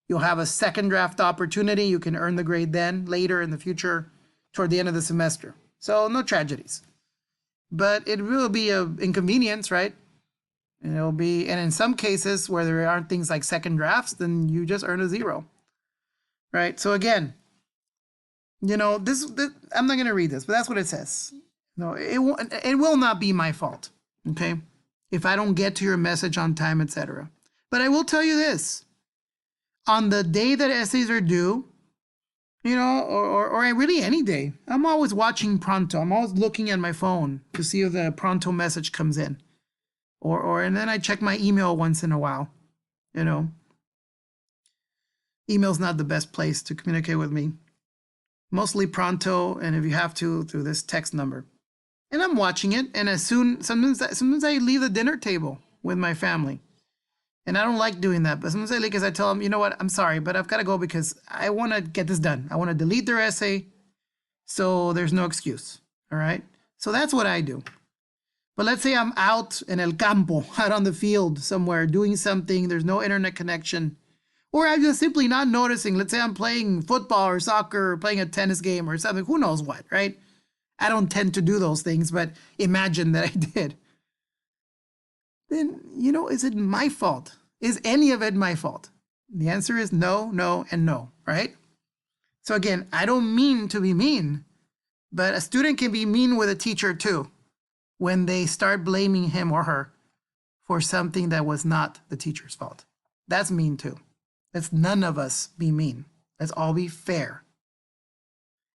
You'll have a second draft opportunity. You can earn the grade then, later in the future, toward the end of the semester. So no tragedies. But it will be an inconvenience, right? And in some cases where there aren't things like second drafts, then you just earn a 0, right? So again, this I'm not going to read this, but that's what it says. No, it will not be my fault, okay? If I don't get to your message on time, etc. But I will tell you this. On the day that essays are due, or really any day, I'm always watching Pronto. I'm always looking at my phone to see if the Pronto message comes in. And then I check my email once in a while, Email's not the best place to communicate with me. Mostly Pronto, and if you have to, through this text number. And I'm watching it, and sometimes I leave the dinner table with my family. And I don't like doing that, but sometimes I leave because I tell them, you know what, I'm sorry, but I've got to go because I want to get this done. I want to delete their essay, so there's no excuse, all right? So that's what I do. But let's say I'm out in El Campo, out on the field somewhere, doing something, there's no internet connection, or I'm just simply not noticing. Let's say I'm playing football or soccer or playing a tennis game or something, who knows what, right? I don't tend to do those things, but imagine that I did. Then, is it my fault? Is any of it my fault? The answer is no, no, and no, right? So again, I don't mean to be mean, but a student can be mean with a teacher too when they start blaming him or her for something that was not the teacher's fault. That's mean too. Let's none of us be mean. Let's all be fair.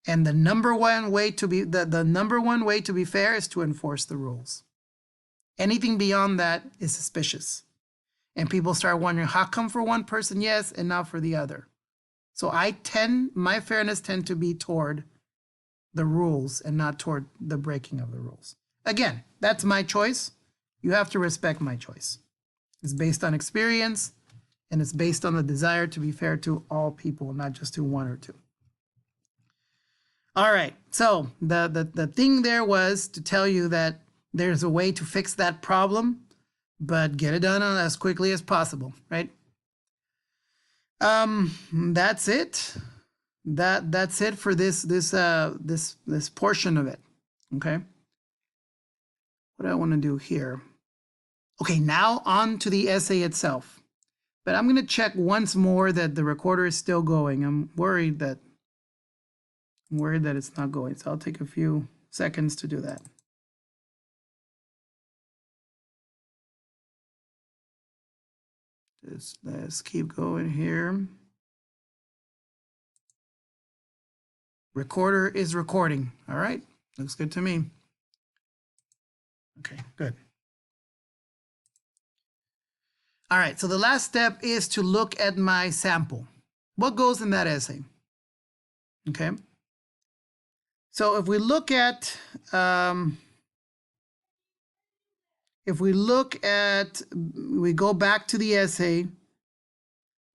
And the number one way to be fair is to enforce the rules. Anything beyond that is suspicious. And people start wondering, how come for one person, yes, and not for the other? So my fairness tend to be toward the rules and not toward the breaking of the rules. Again, that's my choice. You have to respect my choice. It's based on experience, and it's based on the desire to be fair to all people, not just to one or two. All right, so the thing there was to tell you that there's a way to fix that problem, but get it done as quickly as possible, right? That's it. That's it for this portion of it. Okay. What do I want to do here? Okay, now on to the essay itself. But I'm going to check once more that the recorder is still going. I'm worried that it's not going. So I'll take a few seconds to do that. Let's keep going here. Recorder is recording. All right, looks good to me. Okay, good. All right, so the last step is to look at my sample. What goes in that essay? Okay. So if we look at, we go back to the essay,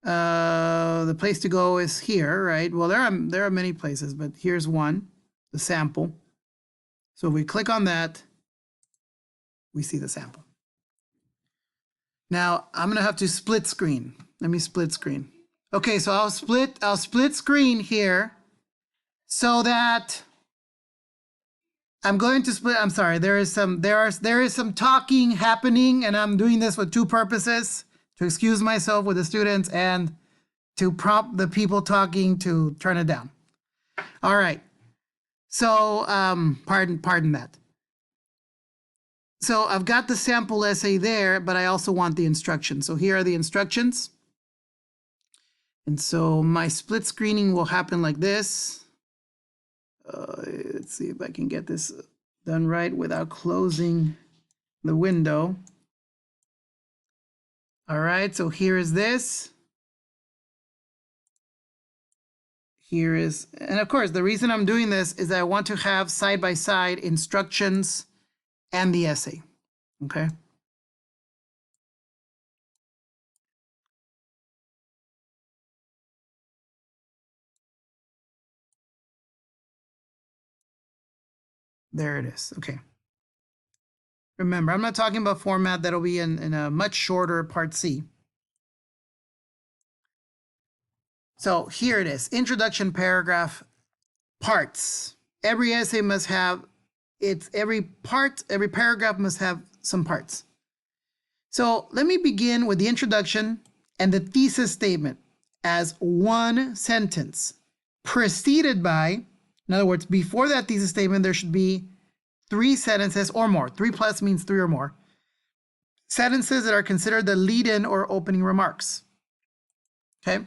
the place to go is here, right? Well, there are many places, but here's one, the sample. So if we click on that, we see the sample. Now I'm gonna have to split screen. Let me split screen. Okay, so I'll split screen here so that I'm going to split. I'm sorry, there is some talking happening, and I'm doing this with two purposes: to excuse myself with the students and to prompt the people talking to turn it down. All right. So pardon that. So I've got the sample essay there, but I also want the instructions. So here are the instructions. And so my split screening will happen like this. Let's see if I can get this done right without closing the window. All right, so here is this. Here is, and of course, the reason I'm doing this is I want to have side-by-side instructions and the essay, okay? There it is, okay. Remember, I'm not talking about format. That'll be in a much shorter part C. So here it is, introduction paragraph, parts. Every essay must have every paragraph must have some parts. So let me begin with the introduction and the thesis statement as one sentence, preceded by, in other words, before that thesis statement, there should be 3 sentences or more. 3 plus means 3 or more. Sentences that are considered the lead-in or opening remarks. Okay?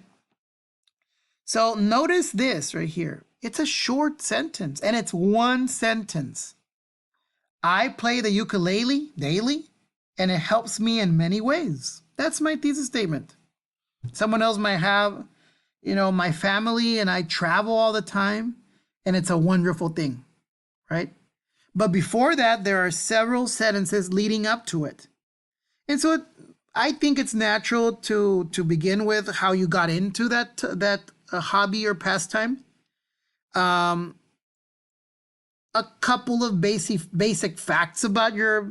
So notice this right here. It's a short sentence, and it's one sentence. I play the ukulele daily, and it helps me in many ways. That's my thesis statement. Someone else might have, my family and I travel all the time, and it's a wonderful thing, right? But before that, there are several sentences leading up to it. And so I think it's natural to begin with how you got into that hobby or pastime. A couple of basic facts about your,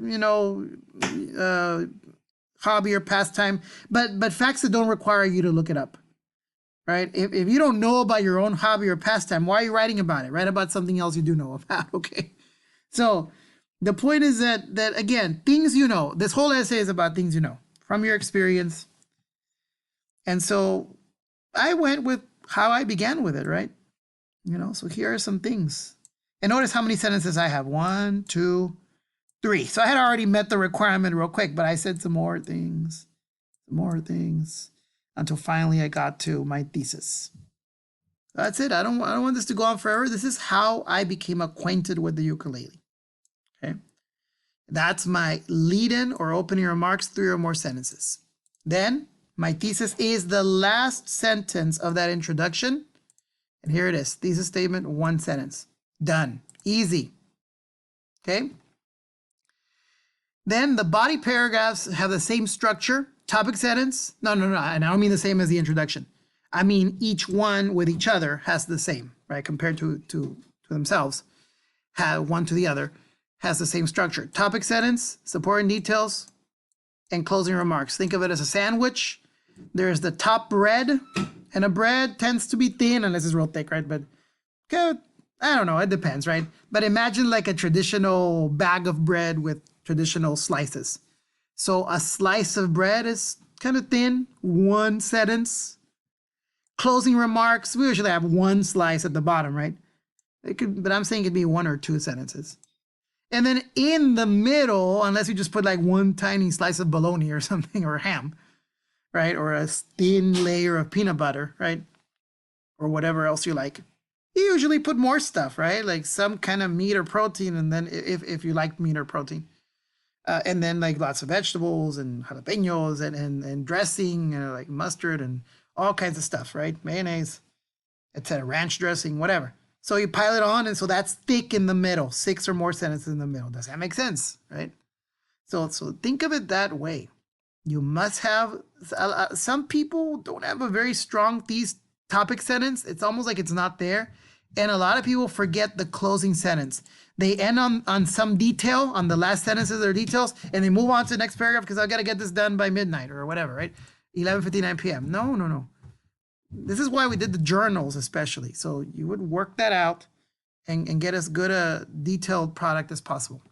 hobby or pastime, but facts that don't require you to look it up, right? If you don't know about your own hobby or pastime, why are you writing about it? Write about something else you do know about, okay? So the point is that again, things you know, this whole essay is about things you know from your experience. And so I went with how I began with it, right? So here are some things. And notice how many sentences I have. 1, 2, 3. So I had already met the requirement real quick, but I said some more things, until finally I got to my thesis. That's it. I don't want this to go on forever. This is how I became acquainted with the ukulele. Okay. That's my lead-in or opening remarks, 3 or more sentences. Then my thesis is the last sentence of that introduction. And here it is. Thesis statement, one sentence. Done. Easy. Okay. Then the body paragraphs have the same structure. Topic sentence. No. And I don't mean the same as the introduction. I mean each one with each other has the same, right? Compared to themselves, have one to the other, has the same structure. Topic sentence, supporting details, and closing remarks. Think of it as a sandwich. There's the top bread, and a bread tends to be thin unless it's real thick, right? But I don't know, it depends, right? But imagine like a traditional bag of bread with traditional slices. So a slice of bread is kind of thin, one sentence. Closing remarks, we usually have one slice at the bottom, right? It could, but I'm saying it could be one or two sentences. And then in the middle, unless you just put like one tiny slice of bologna or something, or ham, right? Or a thin layer of peanut butter, right? Or whatever else you like. You usually put more stuff, right? Like some kind of meat or protein, and then if you like meat or protein. And then like lots of vegetables and jalapenos and dressing, like mustard and all kinds of stuff, right? Mayonnaise, etc. Ranch dressing, whatever. So you pile it on, and so that's thick in the middle, 6 or more sentences in the middle. Does that make sense, right? So think of it that way. You must have, some people don't have a very strong topic sentence. It's almost like it's not there. And a lot of people forget the closing sentence. They end on some detail, on the last sentences or details, and they move on to the next paragraph because I've got to get this done by midnight or whatever, right? 11:59 p.m. No. This is why we did the journals especially. So you would work that out and get as good a detailed product as possible.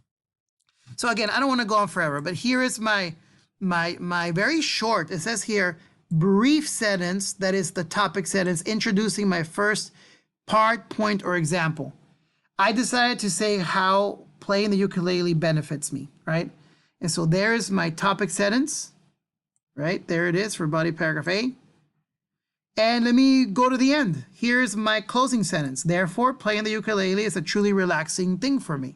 So again, I don't want to go on forever, but here is my very short, it says here, brief sentence that is the topic sentence introducing my first part, point, or example. I decided to say how playing the ukulele benefits me, right? And so there's my topic sentence, right? There it is for body paragraph A. And let me go to the end. Here's my closing sentence. Therefore, playing the ukulele is a truly relaxing thing for me.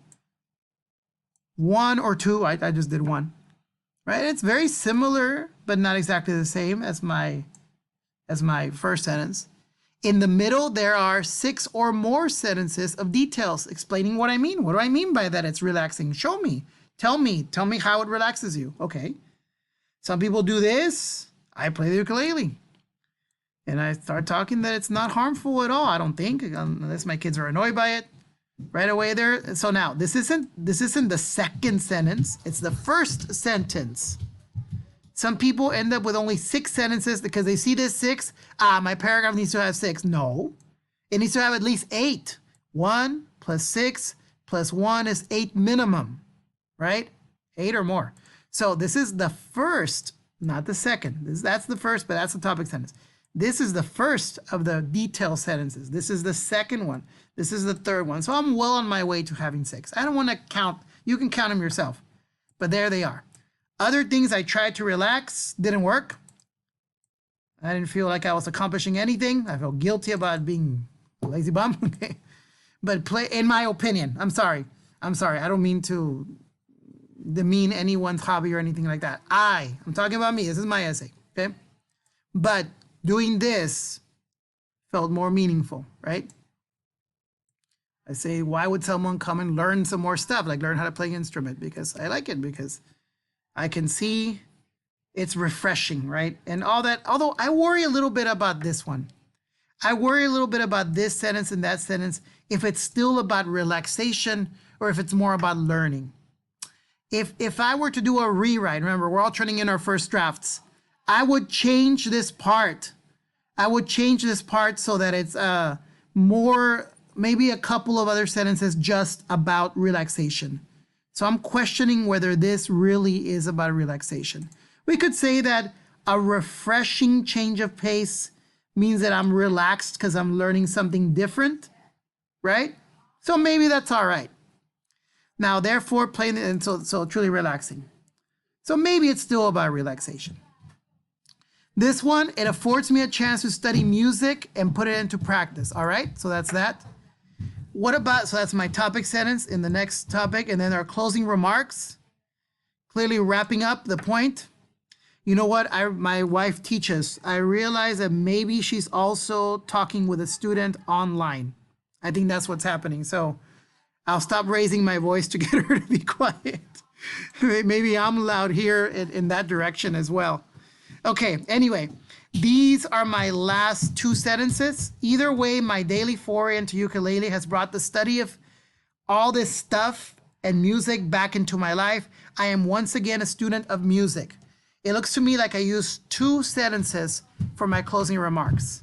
One or two, I just did one, right? It's very similar, but not exactly the same as my first sentence. In the middle, there are 6 or more sentences of details explaining what I mean. What do I mean by that? It's relaxing. Show me. Tell me how it relaxes you. Okay. Some people do this. I play the ukulele. And I start talking that it's not harmful at all, I don't think, unless my kids are annoyed by it. Right away there. So now, this isn't the second sentence. It's the first sentence. Some people end up with only 6 sentences because they see this 6. My paragraph needs to have 6. No, it needs to have at least 8. 1 plus 6 plus 1 is 8 minimum, right? 8 or more. So this is the first, not the second. That's the first, but that's the topic sentence. This is the first of the detail sentences. This is the second one. This is the third one. So I'm well on my way to having 6. I don't want to count. You can count them yourself, but there they are. Other things I tried to relax, didn't work. I didn't feel like I was accomplishing anything. I felt guilty about being a lazy bum. Okay. But in my opinion, I'm sorry. I don't mean to demean anyone's hobby or anything like that. I'm talking about me. This is my essay, okay? But doing this felt more meaningful, right? I say, why would someone come and learn some more stuff, like learn how to play an instrument? Because I like it, because I can see it's refreshing, right? And all that, although I worry a little bit about this one. I worry a little bit about this sentence and that sentence, if it's still about relaxation or if it's more about learning. If I were to do a rewrite, remember, we're all turning in our first drafts, I would change this part. I would change this part so that it's more, maybe a couple of other sentences just about relaxation. So I'm questioning whether this really is about relaxation. We could say that a refreshing change of pace means that I'm relaxed because I'm learning something different, right? So maybe that's all right. Now, therefore, playing, and so truly relaxing. So maybe it's still about relaxation. This one, it affords me a chance to study music and put it into practice. All right, so that's that. What about, so that's my topic sentence in the next topic, and then our closing remarks, clearly wrapping up the point. You know what? My wife teaches. I realize that maybe she's also talking with a student online. I think that's what's happening. So I'll stop raising my voice to get her to be quiet. Maybe I'm loud here in that direction as well. Okay, anyway, these are my last two sentences. Either way, my daily foray into ukulele has brought the study of all this stuff and music back into my life. I am once again a student of music. It looks to me like I used two sentences for my closing remarks.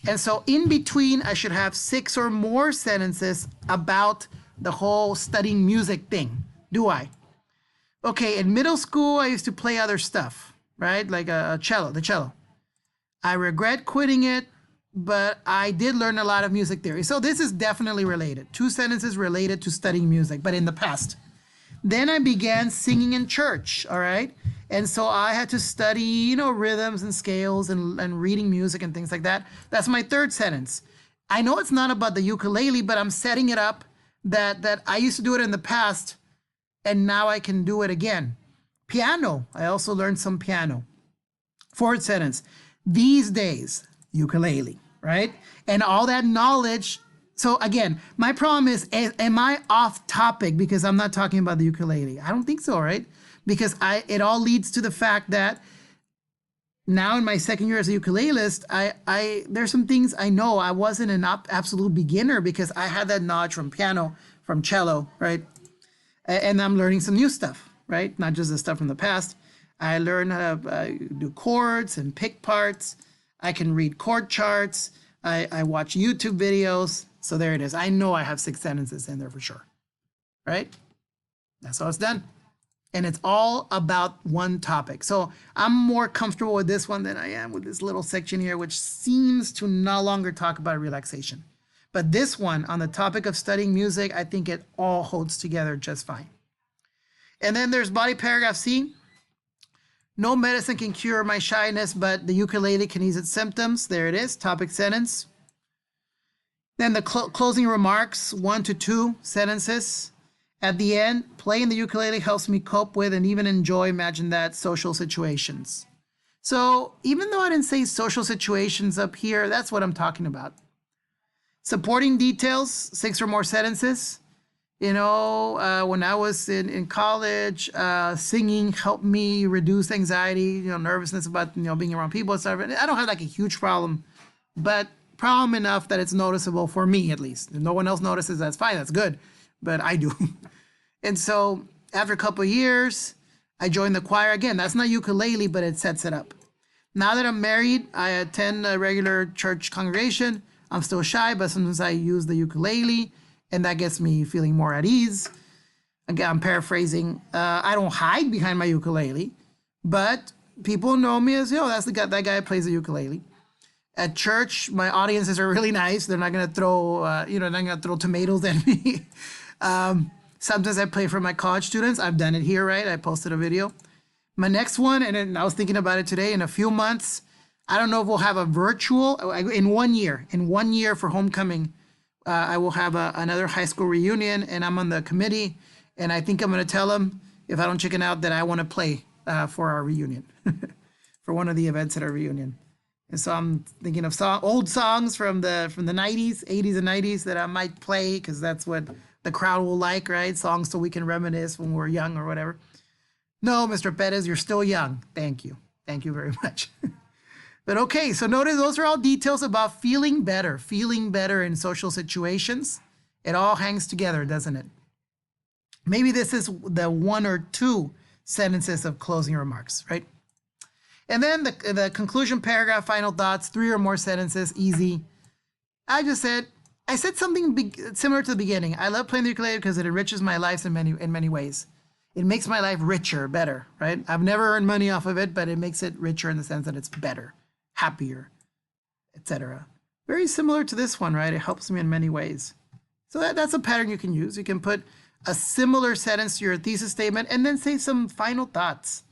And so in between, I should have 6 or more sentences about the whole studying music thing. Do I? Okay, in middle school, I used to play other stuff, right? Like the cello. I regret quitting it, but I did learn a lot of music theory. So this is definitely related. 2 sentences related to studying music, but in the past. Then I began singing in church, all right? And so I had to study, rhythms and scales and reading music and things like that. That's my 3rd sentence. I know it's not about the ukulele, but I'm setting it up that I used to do it in the past, and now I can do it again. Piano. I also learned some piano. 4th sentence. These days, ukulele, right? And all that knowledge. So again, my problem is, am I off topic because I'm not talking about the ukulele? I don't think so, right? Because it all leads to the fact that now in my 2nd year as a ukulelist, there's some things I know. I wasn't an absolute beginner because I had that knowledge from piano, from cello, right? And I'm learning some new stuff, right? Not just the stuff from the past. I learned how to do chords and pick parts. I can read chord charts. I watch YouTube videos. So there it is. I know I have 6 sentences in there for sure, right? That's how it's done. And it's all about one topic. So I'm more comfortable with this one than I am with this little section here, which seems to no longer talk about relaxation. But this one, on the topic of studying music, I think it all holds together just fine. And then there's body paragraph C. No medicine can cure my shyness, but the ukulele can ease its symptoms. There it is, topic sentence. Then the closing remarks, 1 to 2 sentences. At the end, playing the ukulele helps me cope with and even enjoy, imagine that, social situations. So even though I didn't say social situations up here, that's what I'm talking about. Supporting details, 6 or more sentences. When I was in college, singing helped me reduce anxiety, nervousness about, being around people and stuff. I don't have like a huge problem, but problem enough that it's noticeable for me at least. If no one else notices, that's fine, that's good, but I do. And so after a couple of years, I joined the choir again. That's not ukulele, but it sets it up. Now that I'm married, I attend a regular church congregation. I'm still shy, but sometimes I use the ukulele, and that gets me feeling more at ease. Again, I'm paraphrasing. I don't hide behind my ukulele, but people know me as, that's that guy who plays the ukulele. At church, my audiences are really nice. They're not gonna throw, they're not gonna throw tomatoes at me. Sometimes I play for my college students. I've done it here, right? I posted a video. My next one, and I was thinking about it today, in a few months, I don't know if we'll have a virtual, in 1 year for homecoming, I will have another high school reunion, and I'm on the committee, and I think I'm gonna tell them, if I don't chicken out, that I wanna play for our reunion, for one of the events at our reunion. And so I'm thinking of old songs from the 90s, 80s and 90s that I might play, because that's what the crowd will like, right? Songs so we can reminisce when we're young or whatever. No, Mr. Perez, you're still young. Thank you. Thank you very much. But okay, so notice those are all details about feeling better in social situations. It all hangs together, doesn't it? Maybe this is the 1 or 2 sentences of closing remarks, right? And then the conclusion paragraph, final thoughts, 3 or more sentences, easy. I said something similar to the beginning. I love playing the ukulele because it enriches my life in many ways. It makes my life richer, better, right? I've never earned money off of it, but it makes it richer in the sense that it's better, happier, etc. Very similar to this one, right? It helps me in many ways. So that's a pattern you can use. You can put a similar sentence to your thesis statement and then say some final thoughts.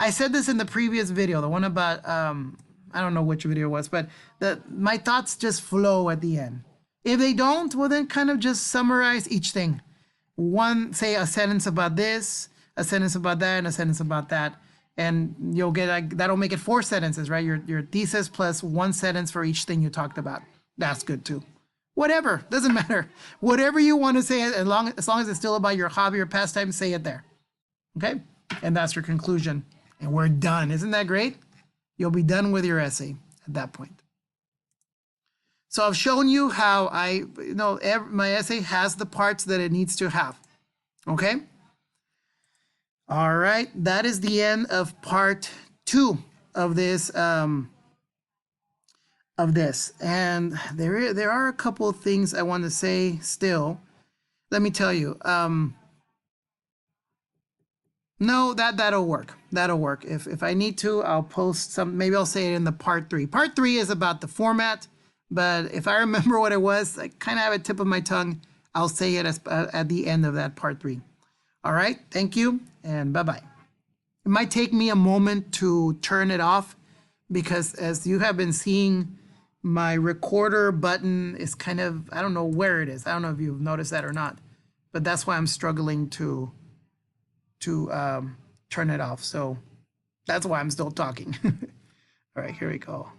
I said this in the previous video, the one about, I don't know which video it was, but my thoughts just flow at the end. If they don't, well then kind of just summarize each thing. Say a sentence about this, a sentence about that, and a sentence about that. And you'll get that'll make it 4 sentences, right? Your thesis plus 1 sentence for each thing you talked about. That's good too. Whatever, doesn't matter. Whatever you want to say, as long as it's still about your hobby or pastime, say it there. Okay? And that's your conclusion. And we're done. Isn't that great? You'll be done with your essay at that point. So I've shown you how my essay has the parts that it needs to have. Okay? All right, that is the end of part 2 of this. And there are a couple of things I want to say still. Let me tell you. No, that'll work. That'll work. If I need to, I'll post some. Maybe I'll say it in the part 3. Part 3 is about the format, but if I remember what it was, I kind of have a tip of my tongue. I'll say it at the end of that part 3. All right, thank you, and bye-bye. It might take me a moment to turn it off because as you have been seeing, my recorder button is kind of, I don't know where it is. I don't know if you've noticed that or not, but that's why I'm struggling to turn it off. So that's why I'm still talking. All right, here we go.